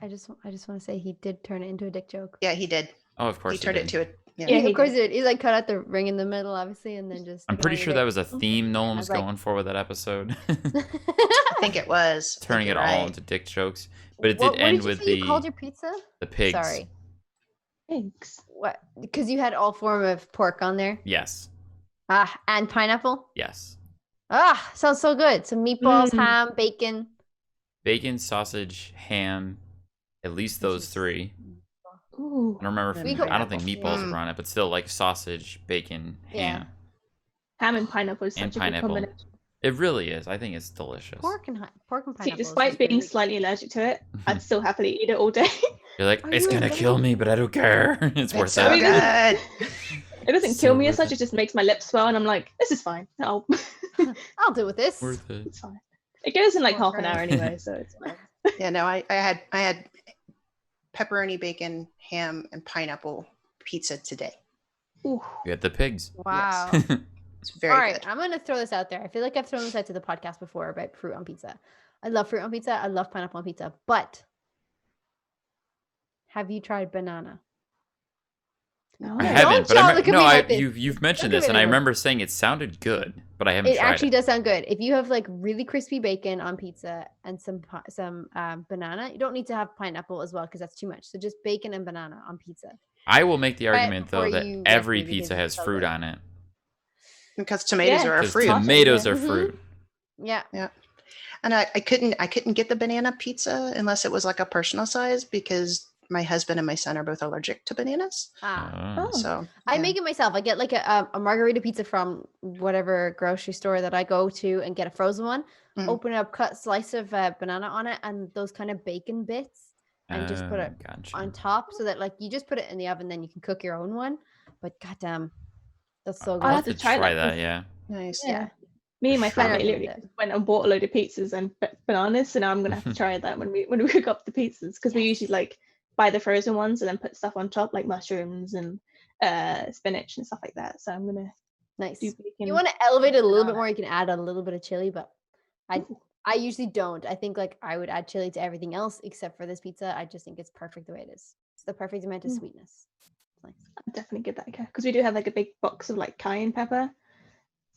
I just want to say he did turn it into a dick joke. Yeah, he did. Oh, of course He turned it to it. Yeah, of course he did. He like cut out the ring in the middle, obviously, and then just. I'm pretty sure that was a theme Nolan was like, going for with that episode. I think it was. Turning it all into dick jokes. But it did what end did you with say the. You called your pizza? The pigs. Sorry. Pigs. What? Because you had all form of pork on there. Yes. And pineapple. Yes. Sounds so good. Some meatballs, ham, bacon. Bacon, sausage, ham. At least those three. Ooh. I don't remember. I don't think meatballs were on it, but still like sausage, bacon, ham. Ham and pineapple is such a good pineapple. combination. It really is. I think it's delicious. Pork and pineapple. See, despite being slightly allergic to it, I'd still happily eat it all day. You're like, it's gonna kill me, but I don't care. It's worth so it. good. It doesn't kill me as such. It just makes my lips swell, and I'm like, this is fine. I'll deal with this. Worth it. It's fine. It goes in like half an hour anyway, so it's fine. Yeah, no, I had pepperoni, bacon, ham, and pineapple pizza today. Ooh. You had the pigs. Wow. It's very all right, good. I'm gonna throw this out there. I feel like I've thrown this out to the podcast before about fruit on pizza. I love fruit on pizza. I love pineapple on pizza. But have you tried banana? No. I haven't, but you've mentioned Look this, at and I me. remember saying it sounded good, but I haven't It tried actually it. does sound good. If you have like really crispy bacon on pizza and some banana, you don't need to have pineapple as well because that's too much. So just bacon and banana on pizza. I will make the argument though before that you every rest me pizza because has it's so fruit good. on it. Because tomatoes are a Because fruit. tomatoes are Mhm. fruit. Yeah. And I couldn't get the banana pizza unless it was like a personal size because my husband and my son are both allergic to bananas. Oh. So I yeah. make it myself. I get like a margarita pizza from whatever grocery store that I go to and get a frozen one. Open it up, cut a slice of banana on it and those kind of bacon bits and just put it on top so that like you just put it in the oven, then you can cook your own one. But goddamn, that's so good. I'll I'll have to try that, yeah. Nice. Yeah. Me and my Sure. family literally just went and bought a load of pizzas and bananas, so now I'm gonna have to try that when we cook up the pizzas because we usually like buy the frozen ones and then put stuff on top like mushrooms and spinach and stuff like that. So I'm gonna Nice. do bacon. You want to elevate it a little bit more, you can add a little bit of chili, but I usually don't. I think like I would add chili to everything else except for this pizza. I just think it's perfect the way it is. It's the perfect amount of sweetness. It's nice. I'll definitely give that a go because we do have like a big box of like cayenne pepper.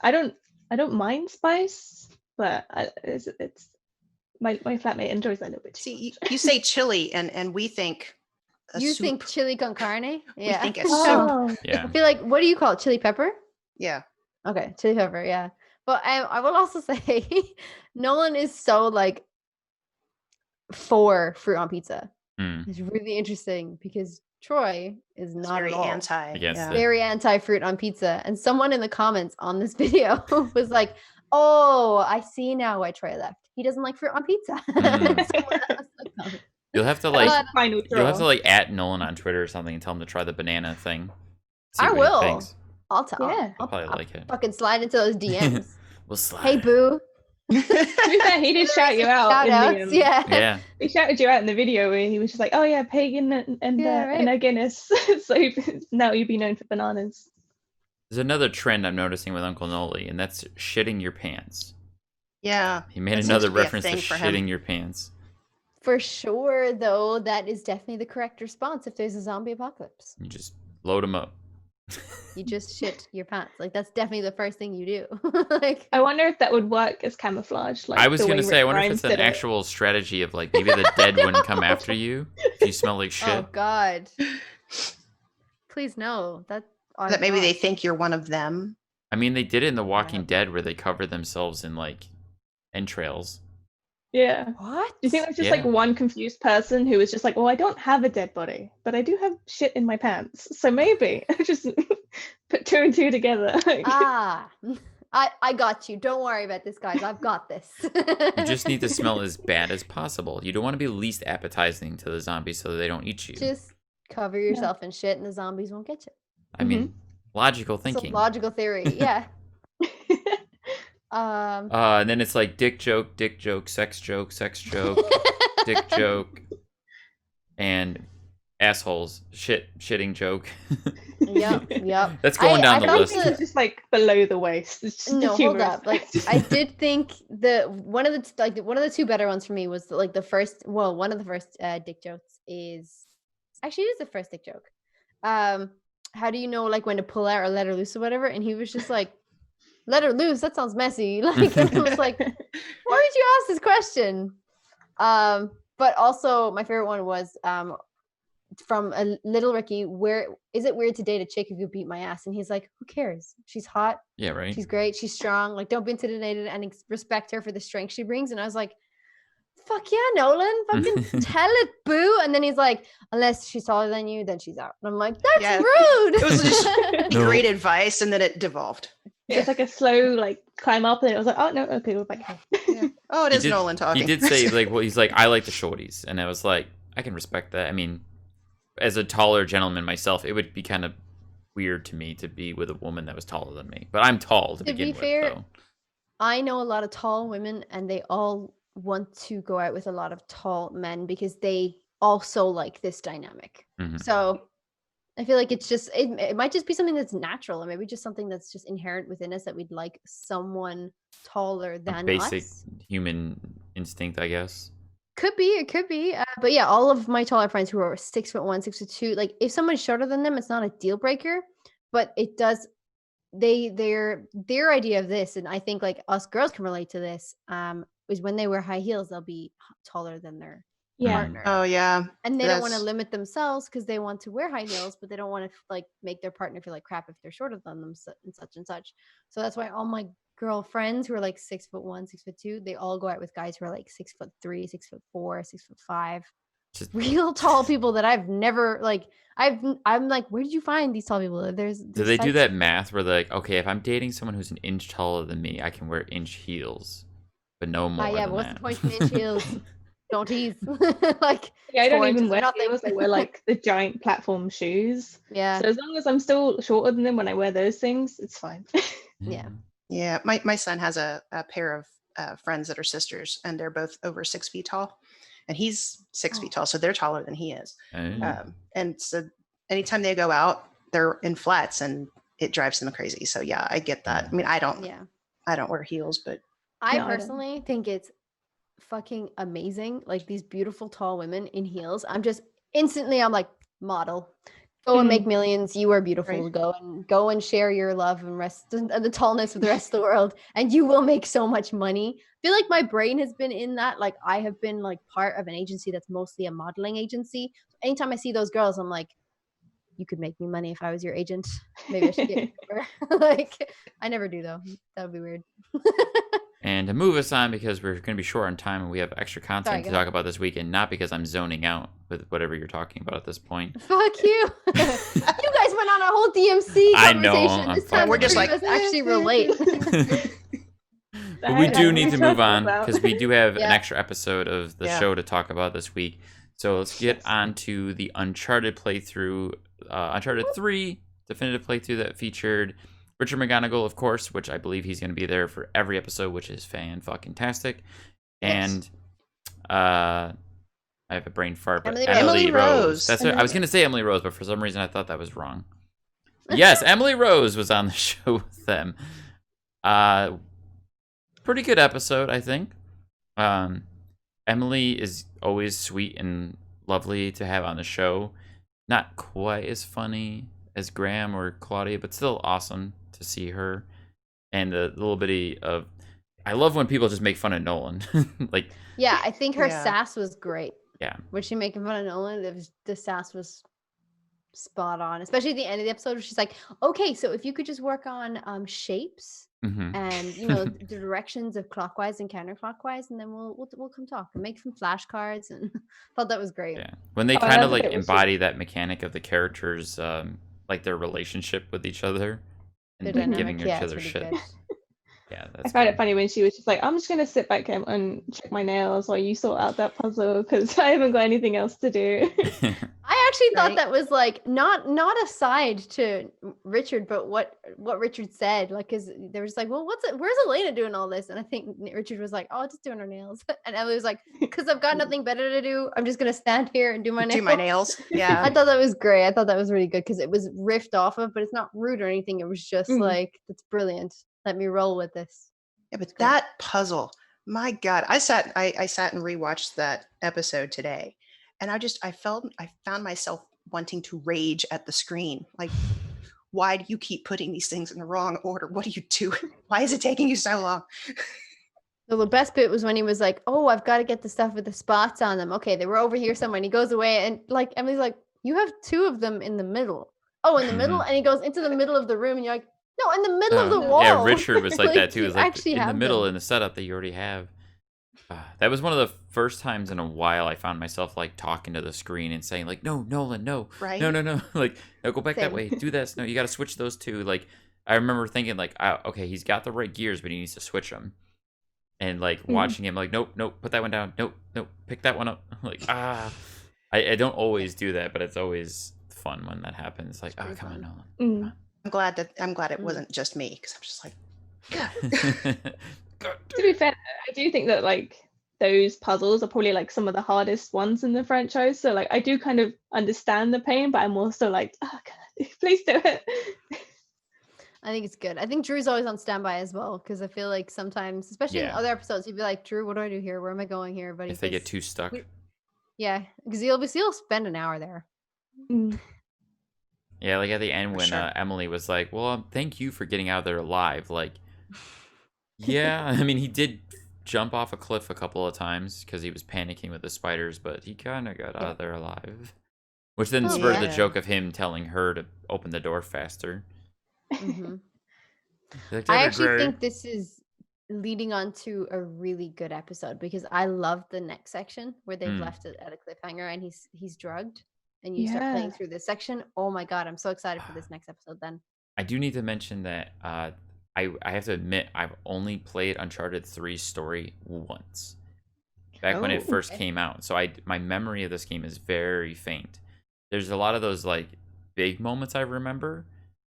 I don't mind spice, but it's my flatmate enjoys that a little bit too. See, you say chili, and we think You soup. think chili con carne? Yeah. We think a soup. Oh, Yeah. I feel like, what do you call it? Chili pepper? Yeah. Okay, chili pepper, yeah. But I will also say, Nolan is so like for fruit on pizza. It's really interesting because Troy is It's not very at all. anti. Against Yeah. it. Very anti fruit on pizza. And someone in the comments on this video was like, "Oh, I see now why Troy left. He doesn't like fruit on pizza." Someone else commented. You'll have to that was like the final you'll have to draw. like at Nolan on Twitter or something and tell him to try the banana thing. See I what he will. thinks. I'll tell. Yeah. I'll probably like it. Fucking slide into those DMs. We'll slide. Hey, boo. To be fair, he did shout you out. Shout in outs. the, Yeah. Yeah. He shouted you out in the video where he was just like, "Oh yeah, Pagan and Yeah, right. no Guinness." So now you'd be known for bananas. There's another trend I'm noticing with Uncle Noli, and that's shitting your pants. Yeah. He made That seems another to be a reference to thing for him. shitting your pants. For sure, though, that is definitely the correct response if there's a zombie apocalypse. You just load them up. You just shit your pants. Like, that's definitely the first thing you do. Like, I wonder if that would work as camouflage. Like I was the gonna way say, I Rick wonder if Grimes it's an did it. actual strategy of like maybe the dead wouldn't come after you if you smell like shit. oh, God. Please no. That maybe they think you're one of them. I mean, they did it in The Walking Dead where they cover themselves in like entrails. Yeah. What? Do you think there's just like one confused person who was just like, well, I don't have a dead body, but I do have shit in my pants. So maybe I just put 2 and 2 together. I got you. Don't worry about this, guys. I've got this. You just need to smell as bad as possible. You don't want to be least appetizing to the zombies so that they don't eat you. Just cover yourself in shit and the zombies won't get you. I mean, logical thinking. It's a logical theory, yeah. And then it's like dick joke, sex joke, dick joke, and assholes, shitting joke. Yep. That's going down the list. It's just like below the waist. It's just no, hold up. Like I did think one of the 2 better ones for me was like the first. Well, one of the first dick jokes is actually it is the first dick joke. How do you know like when to pull out or let her loose or whatever? And he was just like, let her loose. That sounds messy. Like I was like, why did you ask this question? But also my favorite one was from a Little Ricky. Where is it weird to date a chick who could beat my ass? And he's like, who cares? She's hot. Yeah, right. She's great. She's strong. Like, don't be intimidated and respect her for the strength she brings. And I was like, fuck yeah, Nolan. Fucking tell it, boo. And then he's like, unless she's taller than you, then she's out. And I'm like, that's rude. It was just great advice, and then it devolved. It's like a slow like climb up, and it was like, oh no, okay, we're back. Oh, it is Nolan talking. He did say like, well, he's like, I like the shorties, and I was like, I can respect that. I mean, as a taller gentleman myself, it would be kind of weird to me to be with a woman that was taller than me. But I'm tall to begin with, though. I know a lot of tall women, and they all want to go out with a lot of tall men because they also like this dynamic. Mm-hmm. So I feel like it's just it might just be something that's natural, or maybe just something that's just inherent within us that we'd like someone taller than basic us. Human instinct, I guess. It could be. But yeah, all of my taller friends who are 6'1", 6'2", like if someone's shorter than them, it's not a deal breaker, but it does. Their idea of this, and I think like us girls can relate to this, is when they wear high heels, they'll be taller than their partner. Oh yeah. And they don't want to limit themselves because they want to wear high heels, but they don't want to like make their partner feel like crap if they're shorter than them and such and such. So that's why all my girlfriends who are like 6'1", 6'2", they all go out with guys who are like 6'3", 6'4", 6'5". Just real tall people that I've never like. I'm like, where did you find these tall people? Do they do that math where they're like, okay, if I'm dating someone who's an inch taller than me, I can wear inch heels, but no more. Yeah, than what's that. the point of inch heels? Don't tease. Like, yeah, I don't even wear heels. I wear like the giant platform shoes. Yeah. So as long as I'm still shorter than them when I wear those things, it's fine. Yeah. Yeah. My son has a pair of friends that are sisters, and they're both over 6 feet tall, and he's 6 feet tall, so they're taller than he is. And so anytime they go out, they're in flats, and it drives them crazy. So yeah, I get that. I mean, I don't wear heels, but I personally think it's fucking amazing. Like these beautiful tall women in heels. I'm like, model. Go and make millions. You are beautiful. Right. Go and share your love and the tallness with the rest of the world, and you will make so much money. I feel like my brain has been in that. Like I have been like part of an agency that's mostly a modeling agency. Anytime I see those girls, I'm like, you could make me money if I was your agent. Maybe I should get her. Like I never do though. That would be weird. And to move us on, because we're going to be short on time and we have extra content to talk about this week, and not because I'm zoning out with whatever you're talking about at this point. Fuck you. You guys went on a whole DMC conversation. I know. This time we're just like, actually relate. But we do need to move on because we do have an extra episode of the show to talk about this week. So let's get on to the Uncharted playthrough, Uncharted 3 definitive playthrough that featured Richard McGonigal, of course, which I believe he's going to be there for every episode, which is fan-fucking-tastic. And I have a brain fart, but Emily Rose. That's what I was going to say, Emily Rose, but for some reason I thought that was wrong. Yes, Emily Rose was on the show with them. Pretty good episode, I think. Emily is always sweet and lovely to have on the show. Not quite as funny as Graham or Claudia, but still awesome to see her. And the little bitty of, I love when people just make fun of Nolan. Like, yeah, I think her sass was great. Yeah, was she making fun of Nolan? The sass was spot on, especially at the end of the episode where she's like, okay, so if you could just work on shapes and the directions of clockwise and counterclockwise, and then we'll come talk and make some flashcards. And thought that was great. Yeah, when they kind of like embody that mechanic of the characters, like their relationship with each other and like, giving each other shit. Yeah, I found it funny when she was just like, I'm just going to sit back and check my nails while you sort out that puzzle because I haven't got anything else to do. I actually thought that was like not aside to Richard, but what Richard said, like, because they were just like, well, where's Elena doing all this? And I think Richard was like, oh, just doing her nails. And Emily was like, because I've got nothing better to do, I'm just going to stand here and do my nails. Yeah. I thought that was great. I thought that was really good because it was riffed off of, but it's not rude or anything. It was just like, it's brilliant. Let me roll with this. Yeah, but that puzzle, my God, I sat and rewatched that episode today, and I found myself wanting to rage at the screen. Like, why do you keep putting these things in the wrong order? What are you doing? Why is it taking you so long? So the best bit was when he was like, oh, I've got to get the stuff with the spots on them. Okay, they were over here somewhere. And he goes away, and like Emily's like, you have two of them in the middle. Oh, in the middle? And he goes into the middle of the room, and you're like, no, in the middle of the wall. Yeah, Richard was like that too. It's like in the middle them. in the setup that you already have. That was one of the first times in a while I found myself like talking to the screen and saying like, no, Nolan, no, right? No, like, no, go back that way. Do this. No, you got to switch those two. Like, I remember thinking like, okay, he's got the right gears, but he needs to switch them. And like watching him like, nope, put that one down. Nope, pick that one up. Like, I don't always do that, but it's always fun when that happens. Like, oh, come on, Nolan. Come on. I'm glad it wasn't just me because I'm just like, To be fair, I do think that like those puzzles are probably like some of the hardest ones in the franchise. So like I do kind of understand the pain, but I'm also like, oh God, please do it. I think it's good. I think Drew's always on standby as well because I feel like sometimes, especially in other episodes, he'd be like, Drew, what do I do here? Where am I going here? But if they get too stuck. Because he'll spend an hour there. Yeah, like at the end when Emily was like, well, thank you for getting out of there alive. Like, yeah, I mean, he did jump off a cliff a couple of times because he was panicking with the spiders, but he kind of got out of there alive. Which then spurred the joke of him telling her to open the door faster. Like, I actually think this is leading on to a really good episode because I love the next section where they've left it at a cliffhanger and he's drugged. And you start playing through this section. Oh my God, I'm so excited for this next episode then. I do need to mention that I have to admit I've only played Uncharted 3's story once. Back when it first came out. So my memory of this game is very faint. There's a lot of those like big moments I remember.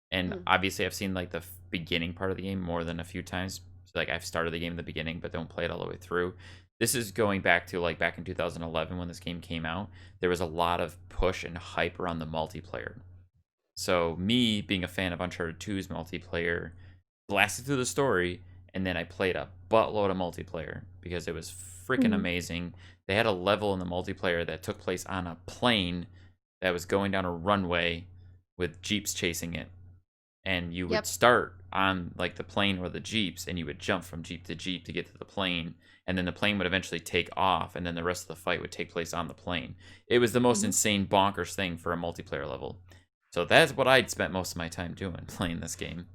And obviously I've seen like the beginning part of the game more than a few times. So, like I've started the game in the beginning but don't play it all the way through. This is going back to like back in 2011 when this game came out. There was a lot of push and hype around the multiplayer. So me being a fan of Uncharted 2's multiplayer, blasted through the story, and then I played a buttload of multiplayer because it was freaking amazing. They had a level in the multiplayer that took place on a plane that was going down a runway with jeeps chasing it. And you would start on like the plane or the jeeps, and you would jump from jeep to jeep to get to the plane. And then the plane would eventually take off, and then the rest of the fight would take place on the plane. It was the most insane, bonkers thing for a multiplayer level. So that's what I'd spent most of my time doing, playing this game.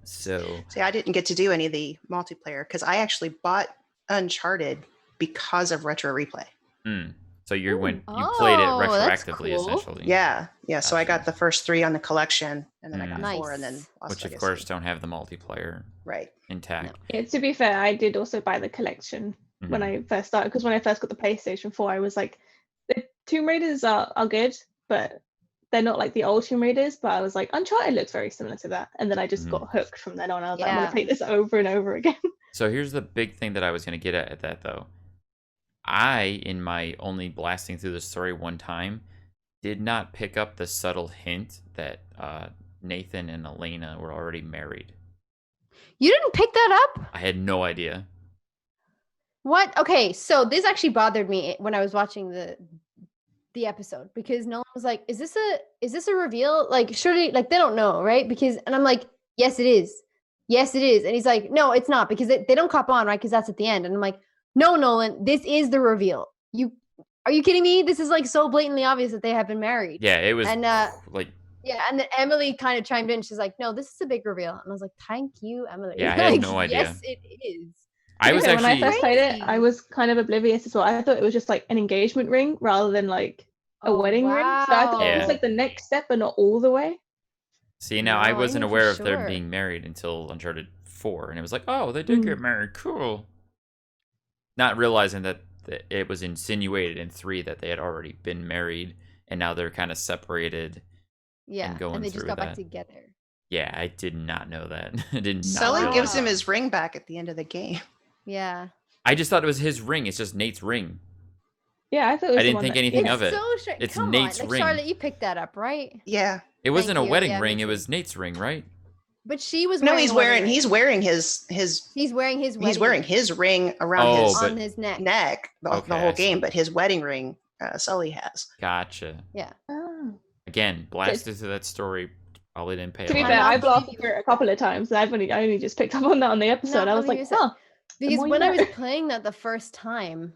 So, see, I didn't get to do any of the multiplayer because I actually bought Uncharted because of Retro Replay. So you played it retroactively, essentially. Yeah. Gotcha. So I got the first 3 on the collection, and then I got 4, and then which of course don't have the multiplayer intact. Yeah, to be fair, I did also buy the collection when I first started because when I first got the PlayStation 4, I was like, the Tomb Raiders are good, but they're not like the old Tomb Raiders. But I was like, Uncharted looks very similar to that, and then I just got hooked from then on. I was like, I'm gonna play this over and over again. So here's the big thing that I was gonna get at that though. I, in my only blasting through the story one time, did not pick up the subtle hint that Nathan and Elena were already married. You didn't pick that up? I had no idea. What? Okay, so this actually bothered me when I was watching the episode because Nolan was like, "Is this a reveal? Like, surely, like they don't know, right?" And I'm like, "Yes, it is. Yes, it is." And he's like, "No, it's not because they don't cop on, right? Because that's at the end." And I'm like, no, Nolan, this is the reveal. are you kidding me? This is like so blatantly obvious that they have been married. Yeah, it was And like yeah, and then Emily kind of chimed in. She's like, "No, this is a big reveal." And I was like, "Thank you, Emily." Yeah, I had like, no idea. Yes, it is. I was when I actually first played it, I Crazy. was kind of oblivious as well. I thought it was just like an engagement ring rather than like a wedding ring. So I thought it was Yeah. like the next step, but not all the way. See, now I No, I wasn't knew for aware of them sure. being married until Uncharted 4, and it was like, oh, they did get married, cool. Not realizing that it was insinuated in 3 that they had already been married, and now they're kind of separated. Yeah, and going they just through got back that. together. Yeah, I did not know that. I did not Sully realize gives him that. his ring back at the end of the game. Yeah. I just thought it was his ring. It's just Nate's ring. Yeah, I thought it was I the didn't one think that- anything It's of it. so strange. It's Come Nate's on. Like, ring. Charlotte, you picked that up, right? Yeah. It wasn't a you. wedding Yeah, ring. me It too. was Nate's ring, right? But she was No, wearing he's a wedding wearing ring. he's wearing his He's wearing his ring around Oh, his but- on his neck. neck the Okay, I whole see. game, but his wedding ring Sully has. Gotcha. Yeah. Oh. Again, blasted to that story. Probably didn't pay To be a fair, lot. I blasted through it a couple of times, and I only just picked up on that on the episode. I was like, 100%. huh. Because more you when I know. was playing that the first time,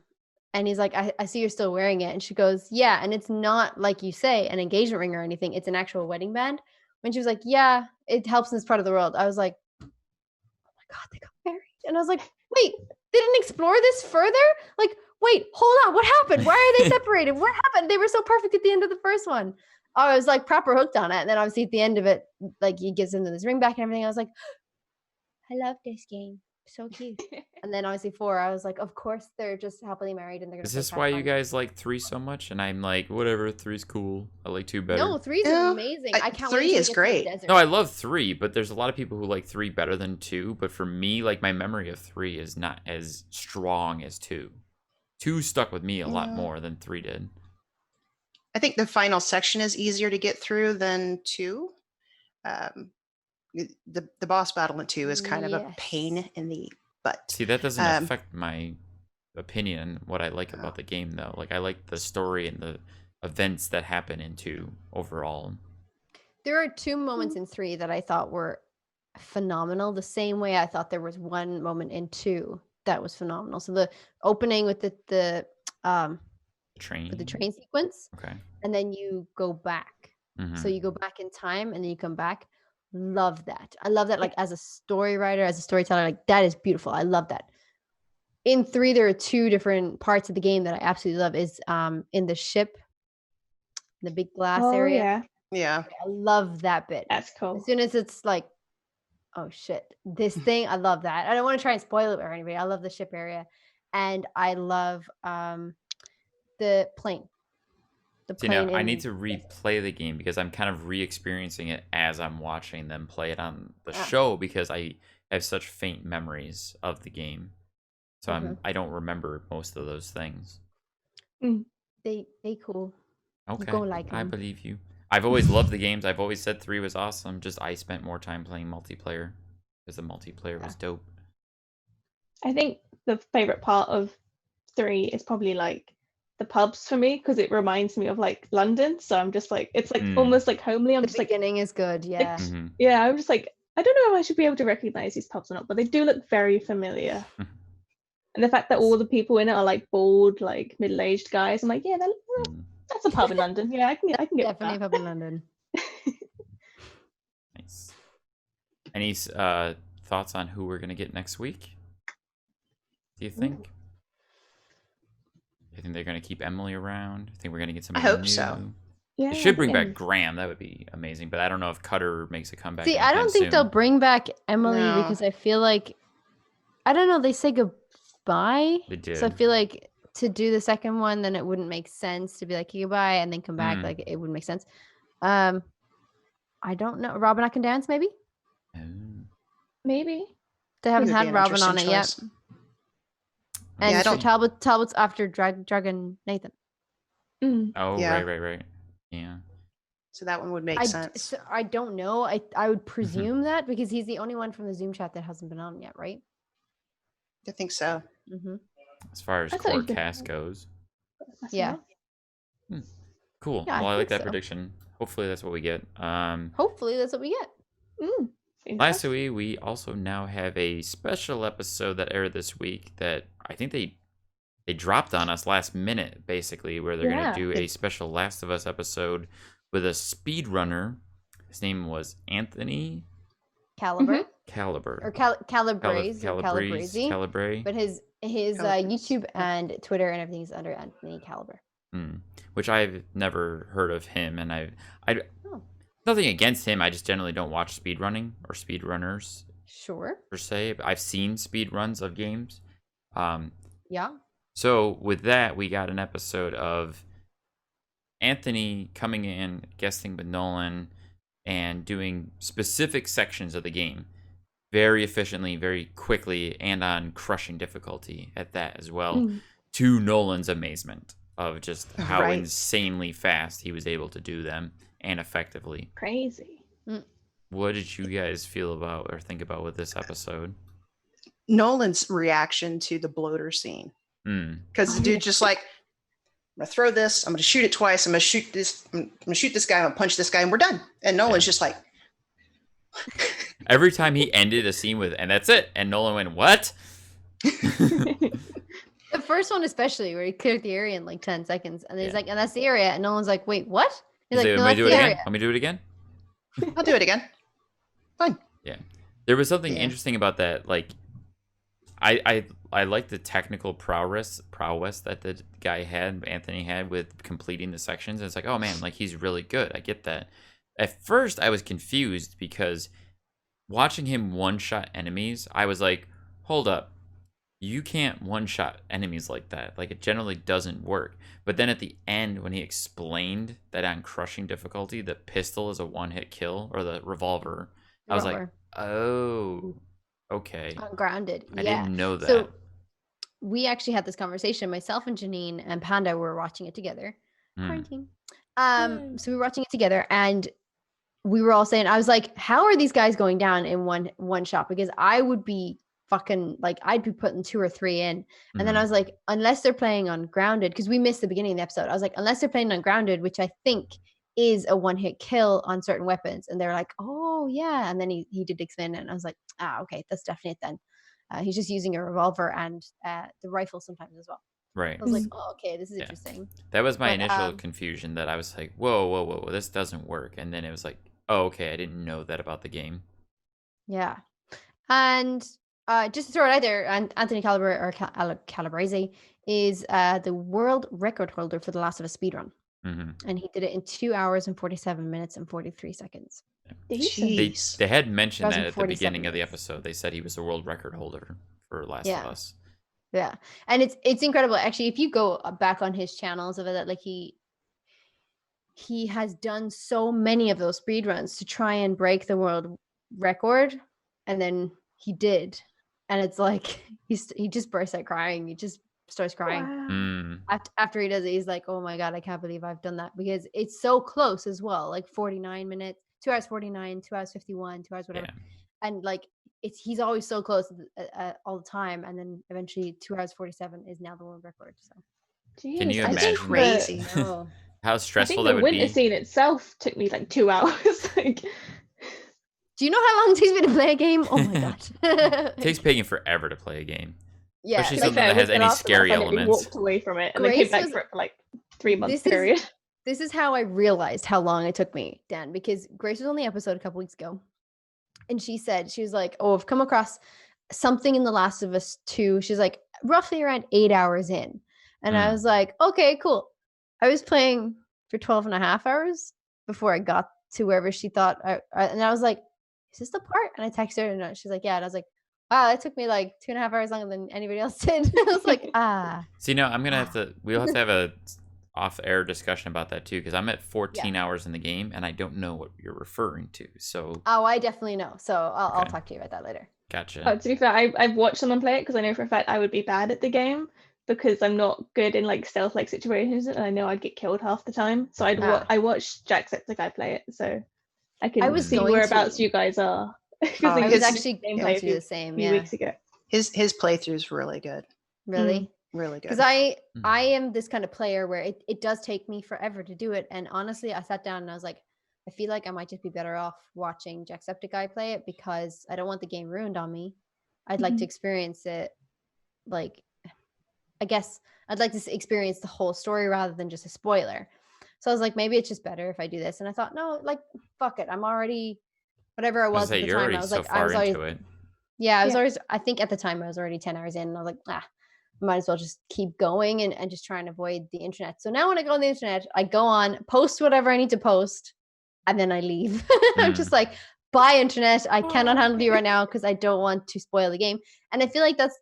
and he's like, I see you're still wearing it. And she goes, yeah. And it's not like you say an engagement ring or anything. It's an actual wedding band. When she was like, yeah, it helps in this part of the world. I was like, oh my God, they got married. And I was like, wait, they didn't explore this further? Like, wait, hold on. What happened? Why are they separated? What happened? They were so perfect at the end of the first one. I was like proper hooked on it. And then obviously at the end of it, like he gives him this ring back and everything. I was like, I love this game. So cute. And then obviously 4, I was like, of course they're just happily married and they're gonna. Is this why you guys like 3 so much? And I'm like, whatever, 3's cool. I like 2 better. No, 3 is No, amazing. I can't 3 wait. till is we get to the great. desert. No, I love 3, but there's a lot of people who like 3 better than 2. But for me, like my memory of 3 is not as strong as 2. 2 stuck with me a lot more than 3 did. I think the final section is easier to get through than 2. The boss battle in 2 is kind of a pain in the butt. See, that doesn't affect my opinion on what I like about the game, though. Like, I like the story and the events that happen in 2 overall. There are 2 moments in 3 that I thought were phenomenal. The same way I thought there was 1 moment in 2 that was phenomenal. So the opening with the train. with the train sequence, Okay. and then you go back. Mhm. So you go back in time and then you come back. Love that. I love that. Like as a story writer, as a storyteller, like that is beautiful. I love that. In 3, there are 2 different parts of the game that I absolutely love. Is in the ship, the big glass area. Yeah, Yeah. I love that bit. that's cool. As soon as it's like, oh shit, this thing, I love that. I don't want to try and spoil it or anybody. I love the ship area, and I love the plane. The See, plane. now, I need to replay the game because I'm kind of re-experiencing it as I'm watching them play it on the show because I have such faint memories of the game. So I don't remember most of those things. They cool. Okay, You go like I 'em. believe you. I've always loved the games. I've always said 3 was awesome. Just I spent more time playing multiplayer because the multiplayer was dope. I think the favorite part of 3 is probably like the pubs for me because it reminds me of like London. So I'm just like, it's like almost like homely. I'm The just like, beginning is good. Yeah. Mhm. yeah, I'm just like, I don't know if I should be able to recognize these pubs or not, but they do look very familiar. And the fact that all the people in it are like bald, like middle-aged guys, I'm like, yeah, that's a pub in London. Yeah, I can get Definitely a that. pub in London. Nice. Any thoughts on who we're gonna get next week? Do you think? I think they're gonna keep Emily around. I think we're gonna get somebody hope new. so. Yeah, They should bring yeah. back Graham. That would be amazing. But I don't know if Cutter makes a comeback. See, I anytime don't think soon. they'll bring back Emily No. because I feel like, I don't know, they say goodbye. They did. So I feel like to do the second one, then it wouldn't make sense to be like goodbye and then come back. Like it wouldn't make sense. I don't know. Robin I Can Dance, maybe? Oh. Maybe. They haven't Would be had an Robin on it interesting yet. choice. And Yeah, I so don't- Talbot's after Dragon Nathan. Oh, Yeah. right. Yeah. So that one would make sense. I don't know. I would presume that because he's the only one from the Zoom chat that hasn't been on yet, right? I think so. Mm-hmm. As far as I thought you core could- cast goes. Yeah. Cool. Yeah, I well, I like think that so. prediction. Hopefully that's what we get. Hopefully that's what we get. Lastly, we also now have a special episode that aired this week that I think they they dropped on us last minute, basically, where they're going to do a special Last of Us episode with a speedrunner. His name was Anthony Caliber. Or Calabrese. Calabrese. But his YouTube and Twitter and everything is under Anthony Caliber. Which I've never heard of him, and I nothing against him. I just generally don't watch speedrunning or speedrunners. Sure. Per se, but I've seen speedruns of games. Yeah. So with that, we got an episode of Anthony coming in, guesting with Nolan, and doing specific sections of the game very efficiently, very quickly, and on crushing difficulty at that as well, to Nolan's amazement of just how insanely fast he was able to do them and effectively. Crazy. What did you guys feel about or think about with this episode? Nolan's reaction to the bloater scene. Because the dude just like, I'm gonna throw this, I'm gonna shoot it twice, I'm gonna shoot this guy, I'm gonna punch this guy, and we're done. And Nolan's just like every time he ended a scene with, and that's it. And Nolan went, what? The first one especially, where he cleared the area in like 10 seconds. And he's like, and that's the area. And Nolan's like, wait, what? He's like, let me do it again. Let me do it again. I'll do it again. Fine. Yeah. There was something interesting about that. Like, I like the technical prowess that the guy had, Anthony had, with completing the sections. And it's like, oh man, like he's really good. I get that. At first, I was confused because watching him one-shot enemies, I was like, hold up. You can't one-shot enemies like that. Like, it generally doesn't work. But then at the end, when he explained that on crushing difficulty, the pistol is a one-hit kill, or the revolver, I was like, oh, okay. Grounded. I didn't know that. So we actually had this conversation. Myself and Janine and Panda were watching it together. Quarantine. So we were watching it together, and we were all saying, I was like, how are these guys going down in one shot? Because I would be fucking like, I'd be putting 2 or 3 in. And then I was like, unless they're playing on grounded, because we missed the beginning of the episode. I was like, unless they're playing on grounded, which I think is a one-hit kill on certain weapons. And they're like, oh yeah. And then he did explain it, and I was like, okay, that's definitely it then. He's just using a revolver and the rifle sometimes as well. Right. I was like, oh, okay, this is interesting. That was my initial confusion, that I was like, whoa, this doesn't work. And then it was like, oh, okay, I didn't know that about the game. Yeah. And just to throw it out there, Anthony Caliber, or Calabrese, is the world record holder for the Last of Us speedrun. And he did it in 2 hours and 47 minutes and 43 seconds. They had mentioned that at the beginning of the episode. They said he was the world record holder for Last of Us. Yeah. And it's incredible. Actually, if you go back on his channels of it, like he has done so many of those speedruns to try and break the world record. And then he did. And it's like, he just bursts out crying. He just starts crying. Wow. After he does it, he's like, oh my God, I can't believe I've done that, because it's so close as well. Like 49 minutes, 2 hours 49, 2 hours 51, 2 hours whatever. And like he's always so close all the time. And then eventually 2 hours 47 is now the world record. So jeez, can you imagine crazy? How stressful that would be? The winter scene itself took me like 2 hours. Like, do you know how long it takes me to play a game? Oh my God. It takes Pagan forever to play a game. Yeah. Especially something that has any scary elements. Walked away from it and then came back for it for like 3 months period. This is how I realized how long it took me, Dan, because Grace was on the episode a couple weeks ago. And she was like, oh, I've come across something in The Last of Us 2. She's like, roughly around 8 hours in. And I was like, okay, cool. I was playing for 12 and a half hours before I got to wherever she thought. And I was like, is this the part? And I texted her, and she's like, yeah. And I was like, wow, that took me like 2.5 hours longer than anybody else did. I was like, See, no, I'm going to we'll have to have a off-air discussion about that too, because I'm at 14 hours in the game, and I don't know what you're referring to. So. Oh, I definitely know. So I'll talk to you about that later. Gotcha. To be fair, I've watched someone play it, because I know for a fact I would be bad at the game, because I'm not good in like stealth like situations, and I know I'd get killed half the time. So I watched Jacksepticeye play it, so I can see whereabouts you guys are. I was actually going to do the same. A few weeks ago. His playthrough is really good. Really? Really good. Because I am this kind of player where it does take me forever to do it. And honestly, I sat down and I was like, I feel like I might just be better off watching Jacksepticeye play it, because I don't want the game ruined on me. I'd like to experience it like I guess I'd like to experience the whole story rather than just a spoiler. So I was like, maybe it's just better if I do this. And I thought, no, like, fuck it. I'm already, whatever I was at the you're time. already I was so like, far into it. Yeah, I was always, I think at the time I was already 10 hours in, and I was like, I might as well just keep going and just try and avoid the internet. So now when I go on the internet, I go on, post whatever I need to post, and then I leave. I'm just like, bye internet. I cannot handle you right now because I don't want to spoil the game. And I feel like that's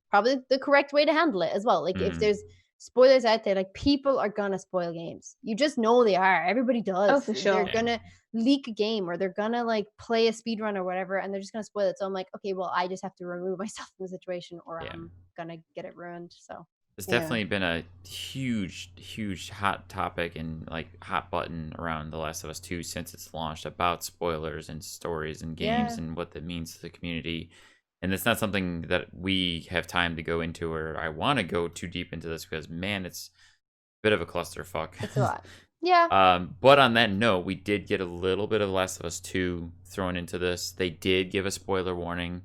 probably the correct way to handle it as well. Like if there's spoilers out there, like people are gonna spoil games. You just know they are. Everybody does. Oh, for sure. They're gonna leak a game, or they're gonna like play a speed run or whatever, and they're just gonna spoil it. So I'm like, okay, well, I just have to remove myself from the situation, or I'm gonna get it ruined. So it's definitely been a huge hot topic and like hot button around The Last of Us 2 since it's launched, about spoilers and stories and games and what that means to the community. And it's not something that we have time to go into, or I want to go too deep into this, because man, it's a bit of a clusterfuck. It's a lot. Yeah. But on that note, we did get a little bit of Last of Us 2 thrown into this. They did give a spoiler warning.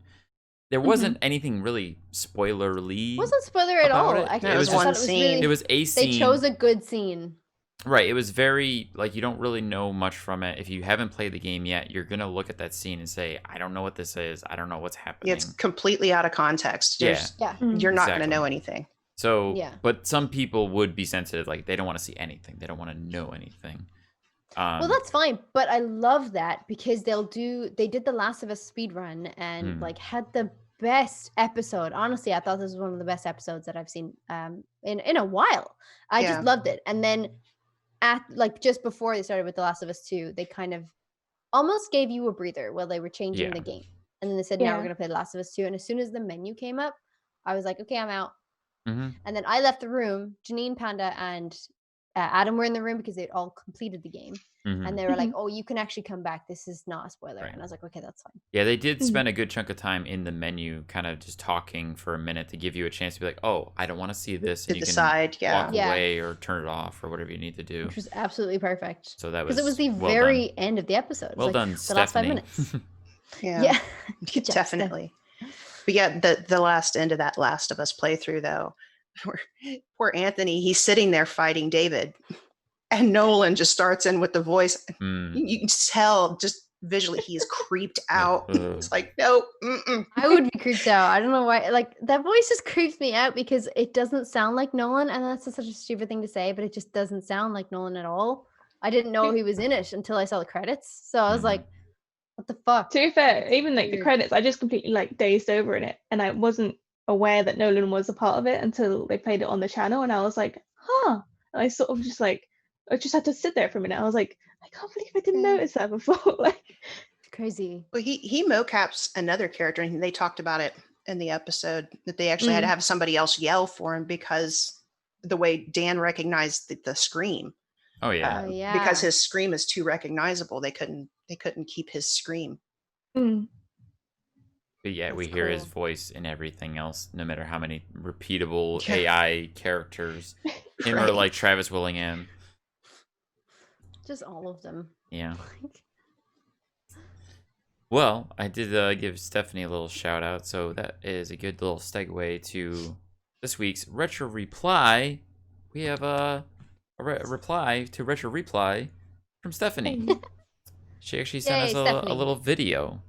There wasn't anything really spoilerly. It wasn't spoiler at all. Actually, it was one scene. It was a scene. They chose a good scene. Right. It was very, like, you don't really know much from it. If you haven't played the game yet, you're going to look at that scene and say, I don't know what this is. I don't know what's happening. It's completely out of context. You're not going to know anything. So, but some people would be sensitive. Like, they don't want to see anything. They don't want to know anything. Well, that's fine. But I love that because they did the Last of Us speed run and like had the best episode. Honestly, I thought this was one of the best episodes that I've seen in a while. I just loved it. And then at like just before they started with The Last of Us 2, they kind of almost gave you a breather while they were changing the game. And then they said, now we're going to play The Last of Us 2. And as soon as the menu came up, I was like, okay, I'm out. And then I left the room. Janine, Panda, and Adam were in the room because they'd all completed the game. And they were like, oh, you can actually come back. This is not a spoiler. And I was like, okay, that's fine. Yeah, they did spend a good chunk of time in the menu kind of just talking for a minute to give you a chance to be like, oh, I don't want to see this. And to you decide, can walk away or turn it off or whatever you need to do. Which was absolutely perfect. So that was, because it was the very end of the episode. Well done, the Stephanie. last 5 minutes. Yeah. Good job, Definitely. But yeah, the last end of that Last of Us playthrough, though, poor Anthony, he's sitting there fighting David. And Nolan just starts in with the voice. You can tell just visually he is creeped out. It's like, no. I would be creeped out. I don't know why. Like, that voice just creeps me out because it doesn't sound like Nolan. And that's such a stupid thing to say, but it just doesn't sound like Nolan at all. I didn't know he was in it until I saw the credits. So I was like, what the fuck? To be fair, even like the credits, I just completely like dazed over in it. And I wasn't aware that Nolan was a part of it until they played it on the channel. And I was like, huh. And I sort of just like, I just had to sit there for a minute. I was like, I can't believe I didn't notice that before. Like, crazy. Well, he mocaps another character, and they talked about it in the episode that they actually had to have somebody else yell for him because the way Dan recognized the scream. Oh yeah. Because his scream is too recognizable. They couldn't keep his scream. But yeah, we hear his voice in everything else, no matter how many repeatable AI characters. Him or like Travis Willingham. Just all of them. Yeah. Well, I did give Stephanie a little shout out, so that is a good little segue to this week's Retro Reply. We have a reply to Retro Reply from Stephanie. She actually sent us a little video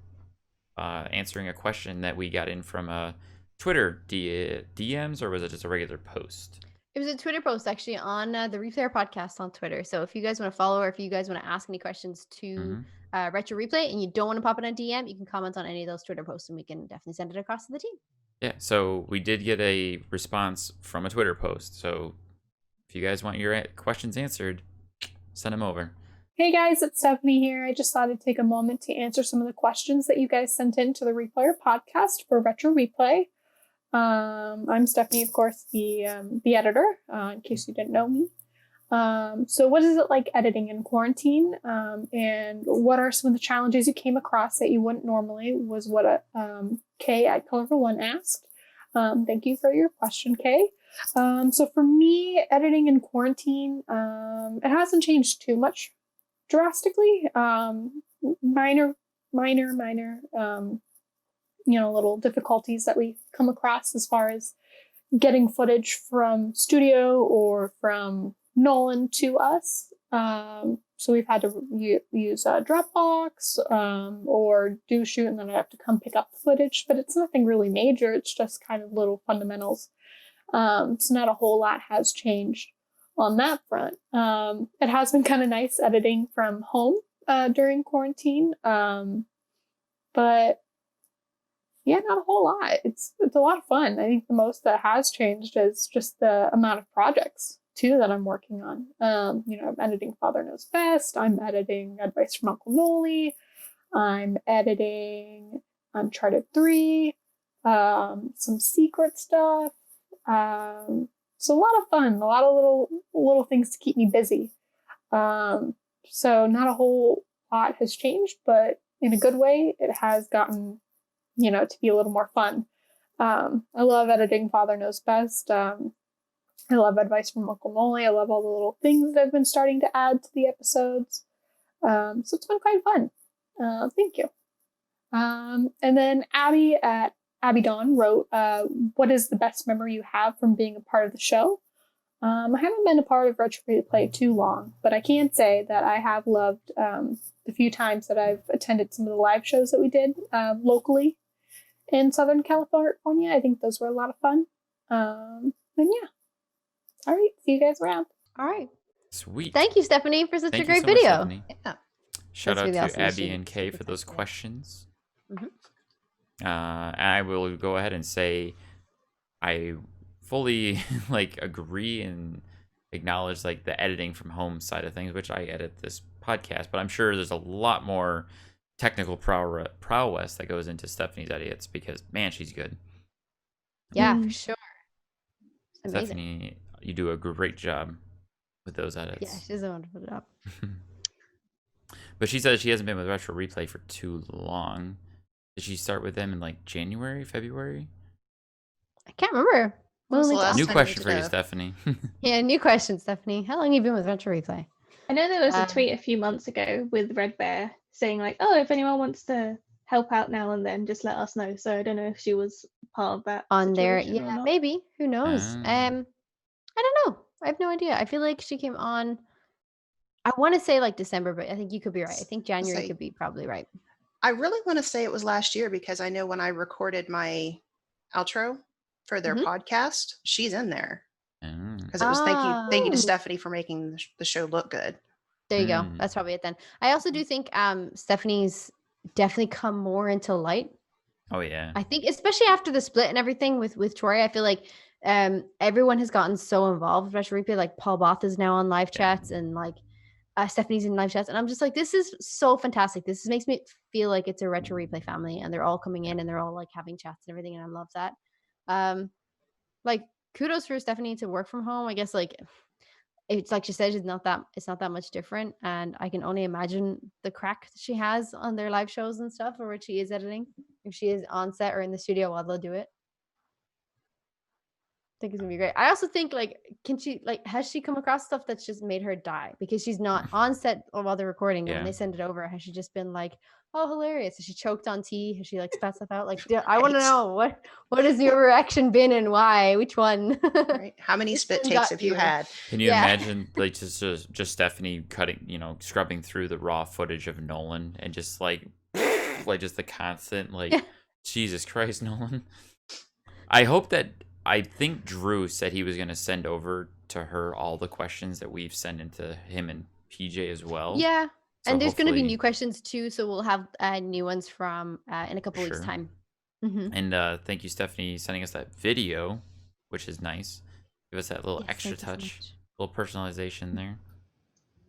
answering a question that we got in from Twitter DMs, or was it just a regular post? It was a Twitter post actually on the Replayer podcast on Twitter. So if you guys want to follow, or if you guys want to ask any questions to Retro Replay and you don't want to pop it on DM, you can comment on any of those Twitter posts and we can definitely send it across to the team. Yeah, so we did get a response from a Twitter post. So if you guys want your questions answered, send them over. Hey guys, it's Stephanie here. I just thought I'd take a moment to answer some of the questions that you guys sent in to the Replayer podcast for Retro Replay. I'm Stephanie, of course, the editor, in case you didn't know me. So what is it like editing in quarantine? And what are some of the challenges you came across that you wouldn't normally, was what Kay at Colorful1 asked. Thank you for your question, Kay. So for me, editing in quarantine, it hasn't changed too much drastically. Minor, little difficulties that we come across as far as getting footage from studio or from Nolan to us. So we've had to use a Dropbox or do shoot, and then I have to come pick up the footage. But it's nothing really major. It's just kind of little fundamentals. So not a whole lot has changed on that front. It has been kind of nice editing from home during quarantine. But yeah, not a whole lot. It's a lot of fun. I think the most that has changed is just the amount of projects too that I'm working on. I'm editing Father Knows Best. I'm editing Advice from Uncle Nolan. I'm editing Uncharted 3, some secret stuff. So a lot of fun, a lot of little things to keep me busy. So not a whole lot has changed, but in a good way, it has gotten, to be a little more fun. I love editing Father Knows Best. I love Advice from Uncle Nolan. I love all the little things that I've been starting to add to the episodes. So it's been quite fun. Thank you. And then Abby at Abby Dawn wrote, what is the best memory you have from being a part of the show? I haven't been a part of Retro Replay too long, but I can say that I have loved the few times that I've attended some of the live shows that we did locally in Southern California. I think those were a lot of fun. And yeah. All right. See you guys around. All right. Sweet. Thank you, Stephanie, for such a great Much, video. Stephanie. Yeah. Shout That's out really to awesome. Abby and Kay for those questions. Mhm. I will go ahead and say I fully agree and acknowledge the editing from home side of things, which I edit this podcast, but I'm sure there's a lot more technical prowess that goes into Stephanie's edits because man, she's good. Yeah, for sure. It's amazing. Stephanie, you do a great job with those edits. Yeah, she does a wonderful job. But she says she hasn't been with Retro Replay for too long. Did she start with them in January, February? I can't remember. When was the Well, last New time question we for did you, a- Stephanie. Yeah, new question, Stephanie. How long have you been with Retro Replay? I know there was a tweet a few months ago with Red Bear saying if anyone wants to help out now and then, just let us know. So I don't know if she was part of that On there. situation or Yeah, not. maybe. Who knows? Ah. I don't know. I have no idea. I feel like she came on, I want to say December, but I think you could be right. I think January Say- could be probably right. I really want to say it was last year because I know when I recorded my outro for their podcast, she's in there because it was thank you to Oh. Stephanie for making the show look good. There you go. That's probably it then. I also do think Stephanie's definitely come more into light. Oh yeah. I think especially after the split and everything with Troy, I feel like everyone has gotten so involved with Retro Replay. Like Paul Both is now on live chats and Stephanie's in live chats. And I'm just like, this is so fantastic. This makes me feel like it's a Retro Replay family and they're all coming in and they're all having chats and everything. And I love that. Kudos for Stephanie to work from home. I guess it's like she said, it's not that much different. And I can only imagine the crack that she has on their live shows and stuff or where she is editing. If she is on set or in the studio while they'll do it. I think it's gonna be great. I also think can she has she come across stuff that's just made her die because she's not on set while they're recording, but when they send it over, has she just been oh, hilarious? Has she choked on tea? Has she spat stuff out? I want to know what has your reaction been and why? Which one? Right? How many spit takes have you had? Can you imagine just Stephanie cutting, scrubbing through the raw footage of Nolan and just just the constant Jesus Christ, Nolan. I think Drew said he was going to send over to her all the questions that we've sent into him and PJ as well. Yeah. So and there's going to be new questions too. So we'll have new ones from in a couple weeks time. Mm-hmm. And thank you, Stephanie, sending us that video, which is nice. Give us that little extra touch, little personalization there.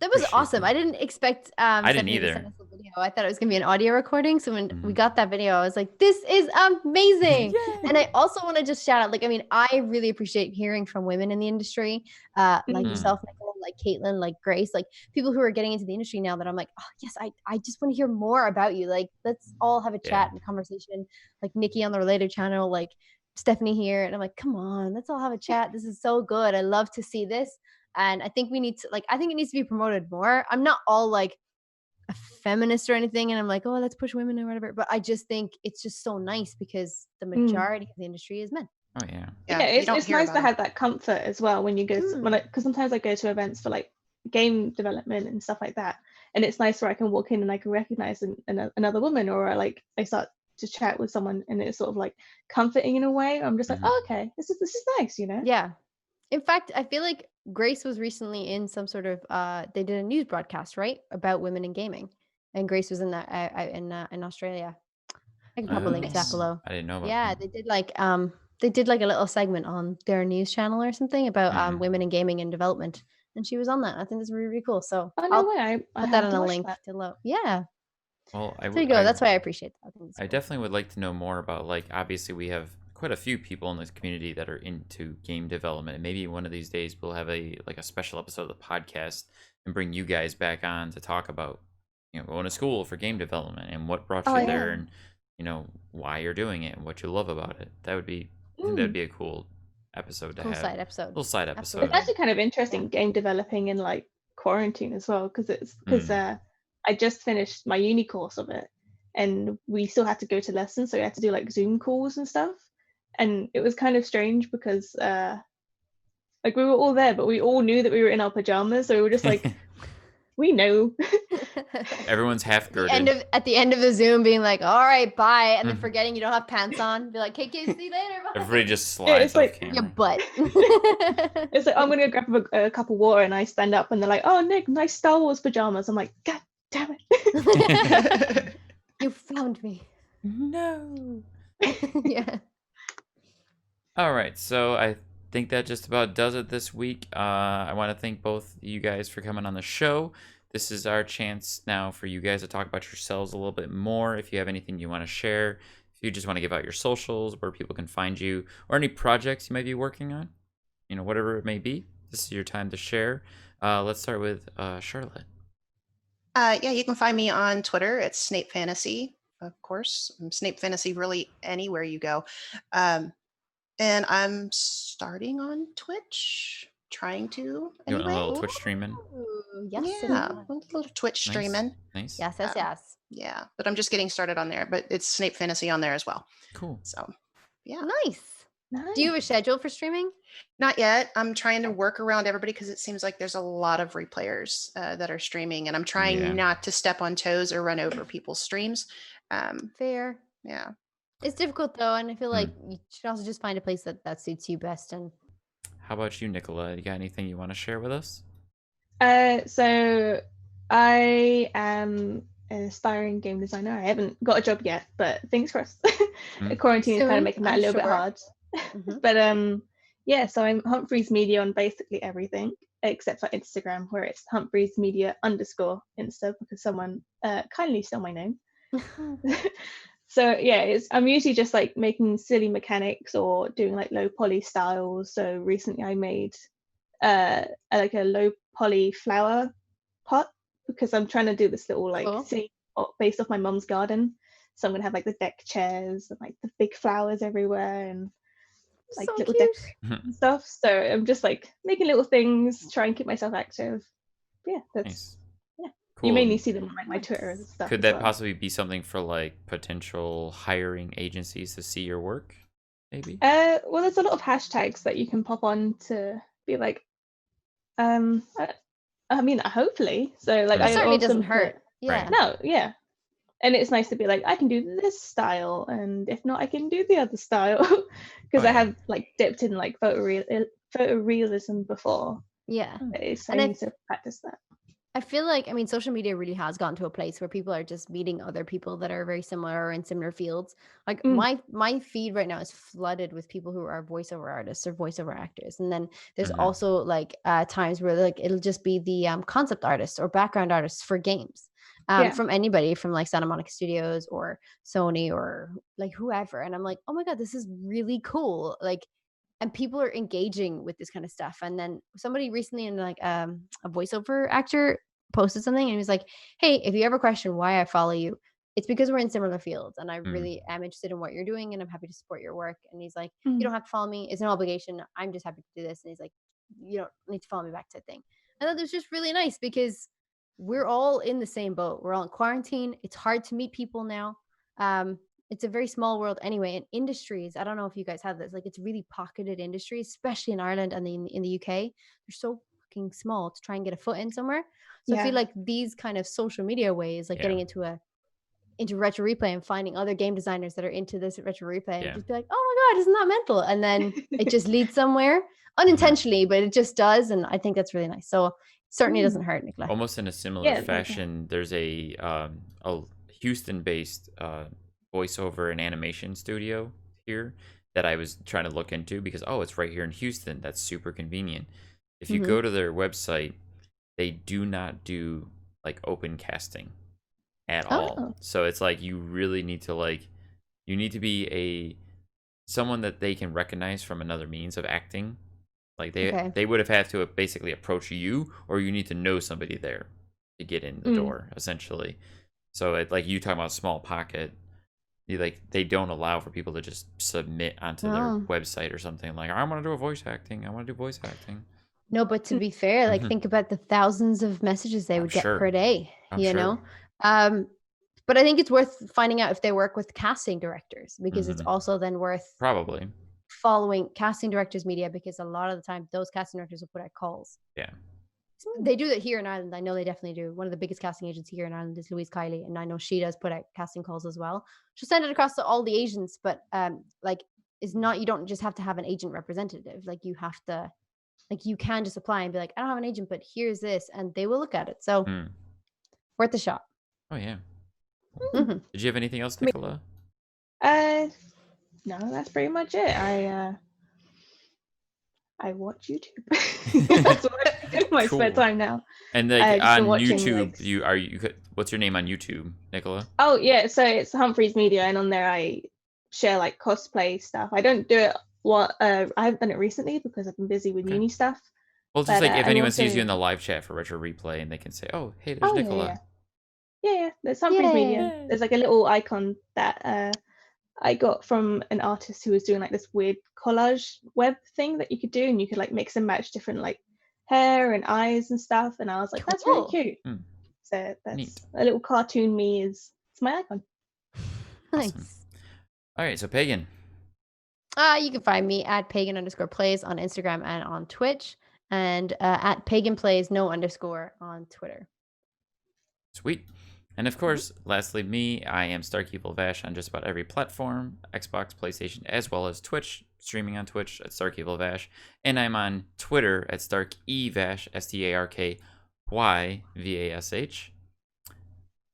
That was awesome. I didn't expect I didn't either. To send us a video. I thought it was going to be an audio recording. So when we got that video, I was like, this is amazing. And I also want to just shout out, I really appreciate hearing from women in the industry, yourself, Nichola, Caitlin, Grace, people who are getting into the industry now that I'm like, oh, yes, I just want to hear more about you. Let's all have a chat and conversation, Nikki on the Related channel, Stephanie here. And I'm like, come on, let's all have a chat. This is so good. I love to see this. And I think we need to I think it needs to be promoted more. I'm not all a feminist or anything. And I'm like, oh, let's push women or whatever. But I just think it's just so nice because the majority of the industry is men. Oh yeah. Yeah, it's nice to them. have that comfort as well when you go because sometimes I go to events for like game development and stuff like that, and it's nice where I can walk in and I can recognize another woman, or like I start to chat with someone and it's sort of like comforting in a way. I'm just like, oh, okay, this is nice, you know. Yeah. In fact, I feel like Grace was recently in some sort of they did a news broadcast, right, about women in gaming, and Grace was in that in Australia. I can probably link to that Nice. below. I didn't know about Yeah, that. they did like a little segment on their news channel or something about women in gaming and development, and she was on that. I think that's really, really cool. So Oh no way! I put that have on to a watch link that. below. Yeah, Well, there you go. That's why I appreciate that. I think it's I cool. definitely would like to know more about, like, obviously we have quite a few people in this community that are into game development, and maybe one of these days we'll have a special episode of the podcast and bring you guys back on to talk about, you know, going to school for game development and what brought you there, and you know why you're doing it and what you love about it. That would be, I think that'd be a cool episode to have. Side episode. Little side episode. Absolutely. It's actually kind of interesting game developing in like quarantine as well, because I just finished my uni course of it, and we still had to go to lessons, so we had to do like Zoom calls and stuff, and it was kind of strange because like we were all there, but we all knew that we were in our pajamas, so we were just like, we know. Everyone's half girded. At the end of the Zoom, being like, "All right, bye," and then forgetting you don't have pants on. Be like, "Hey, kids, see you later." Bye. Everybody just slides it's off like camera. Your butt. It's like, I'm gonna grab a cup of water, and I stand up, and they're like, "Oh, Nick, nice Star Wars pajamas." I'm like, God damn it! You found me. No. Yeah. All right, so I think that just about does it this week. I want to thank both you guys for coming on the show. This is our chance now for you guys to talk about yourselves a little bit more. If you have anything you want to share, if you just want to give out your socials, where people can find you, or any projects you might be working on, you know, whatever it may be, this is your time to share. Let's start with Charlotte. Yeah, you can find me on Twitter. It's Snape Fantasy, of course. Snape Fantasy really anywhere you go. And I'm starting on Twitch, trying to. You anyway. want a little Twitch streaming? Yes. Yeah, a little Twitch streaming. Nice. Yes. Yeah, but I'm just getting started on there. But it's Snape Fantasy on there as well. Cool. So, yeah. Nice. Do you have a schedule for streaming? Not yet. I'm trying to work around everybody because it seems like there's a lot of replayers that are streaming, and I'm trying not to step on toes or run over people's streams. Fair. Yeah. It's difficult though, and I feel like you should also just find a place that suits you best. And how about you, Nikola? You got anything you want to share with us? So I am an aspiring game designer. I haven't got a job yet, but fingers crossed. Quarantine is kind of making that a little bit hard. But yeah, so I'm Humphreys Media on basically everything except for Instagram, where it's Humphreys Media _ Insta, because someone kindly stole my name. So yeah, I'm usually just like making silly mechanics or doing like low poly styles. So recently I made like a low poly flower pot, because I'm trying to do this little like scene based off my mum's garden. So I'm gonna have like the deck chairs and like the big flowers everywhere and like little decorations and stuff. So I'm just like making little things, try and keep myself active. Yeah, that's nice. Yeah. Cool. You mainly see them on like my Twitter and stuff. Could that possibly be something for like potential hiring agencies to see your work? Maybe. Well, there's a lot of hashtags that you can pop on to be like, I mean, hopefully. So like, it certainly doesn't hurt. Yeah. Right. No, yeah. And it's nice to be like, I can do this style, and if not, I can do the other style, because I have like dipped in like photorealism before. Yeah. So I need to practice that. I feel like, I mean, social media really has gotten to a place where people are just meeting other people that are very similar or in similar fields. Like my feed right now is flooded with people who are voiceover artists or voiceover actors. And then there's also like times where like it'll just be the concept artists or background artists for games. From anybody from like Santa Monica Studios or Sony or like whoever. And I'm like, oh my God, this is really cool. Like, and people are engaging with this kind of stuff. And then somebody recently in like a voiceover actor posted something and he was like, hey, if you ever question why I follow you, it's because we're in similar fields and I really am interested in what you're doing and I'm happy to support your work. And he's like, you don't have to follow me. It's no obligation. I'm just happy to do this. And he's like, you don't need to follow me back type thing. I thought it was just really nice because we're all in the same boat. We're all in quarantine. It's hard to meet people now. it's a very small world anyway. And industries, I don't know if you guys have this, like it's really pocketed industry, especially in Ireland and in the UK. They're so fucking small to try and get a foot in somewhere. So I feel like these kind of social media ways, like getting into retro replay and finding other game designers that are into this retro replay and just be like, oh my God, isn't that mental? And then it just leads somewhere unintentionally, but it just does. And I think that's really nice. So certainly doesn't hurt, Nichola. Almost in a similar fashion, there's a Houston-based voiceover and animation studio here that I was trying to look into because, it's right here in Houston. That's super convenient. If you go to their website, they do not do like open casting at all. So it's like you really need to you need to be someone that they can recognize from another means of acting. Like they would have had to basically approach you, or you need to know somebody there to get in the door, essentially. So like you talking about small pocket, they don't allow for people to just submit onto their website or something like, I want to do voice acting. No, but to be fair, like think about the thousands of messages they would get per day, you know? But I think it's worth finding out if they work with casting directors, because it's also then worth probably following casting directors media, because a lot of the time those casting directors will put out calls. Yeah. They do that here in Ireland. I know they definitely do. One of the biggest casting agents here in Ireland is Louise Kiley, and I know she does put out casting calls as well. She'll send it across to all the agents, but you don't just have to have an agent representative. Like you have to, you can just apply and be like, I don't have an agent, but here's this, and they will look at it. So worth a shot. Oh yeah. Did you have anything else, Nichola? No, that's pretty much it. I watch YouTube. That's what I do in my spare time now. And on YouTube, what's your name on YouTube, Nichola? Oh yeah, so it's Humphreys Media, and on there I share like cosplay stuff. I don't do it. I haven't done it recently because I've been busy with uni stuff. Well, just if anyone sees you in the live chat for Retro Replay, and they can say, "Oh, hey, there's Nichola." Yeah. There's Humphreys Media. There's like a little icon that I got from an artist who was doing like this weird collage web thing that you could do, and you could like mix and match different like hair and eyes and stuff. And I was like, that's really cute. So that's neat. A little cartoon me it's my icon. Nice. Awesome. All right, so Pagan. You can find me at Pagan_plays on Instagram and on Twitch, and at PaganPlays __ on Twitter. Sweet. And of course, lastly, me, I am Starkevil Vash on just about every platform, Xbox, PlayStation, as well as Twitch, streaming on Twitch at Starkevil Vash. And I'm on Twitter at StarkEvash, StarkYVash.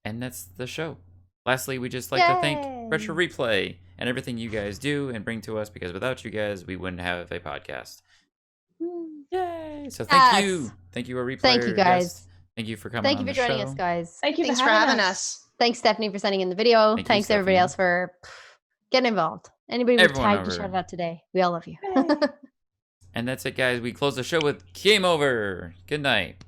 And that's the show. Lastly, we just like to thank Retro Replay and everything you guys do and bring to us, because without you guys, we wouldn't have a podcast. Yay! So thank you. Thank you, our replayer. Thank you, guys. Guests. Thank you for coming. Thank you for joining us, guys. Thanks for having us. Thanks, Stephanie, for sending in the video. Thanks, everybody else, for getting involved. Anybody we've tagged, you shout out today. We all love you. And that's it, guys. We close the show with Game Over. Good night.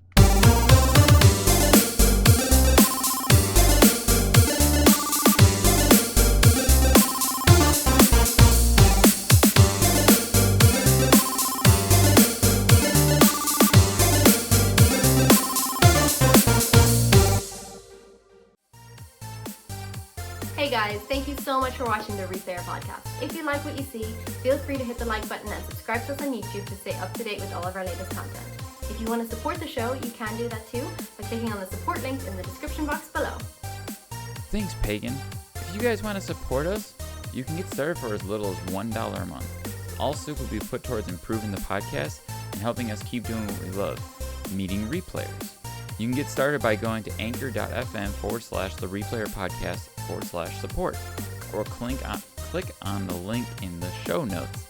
Hey guys, thank you so much for watching the Replayer Podcast. If you like what you see, feel free to hit the like button and subscribe to us on YouTube to stay up to date with all of our latest content. If you want to support the show, you can do that too by clicking on the support link in the description box below. Thanks, Pagan. If you guys want to support us, you can get started for as little as $1 a month. All soup will be put towards improving the podcast and helping us keep doing what we love, meeting replayers. You can get started by going to anchor.fm/thereplayerpodcast/support, or click on the link in the show notes.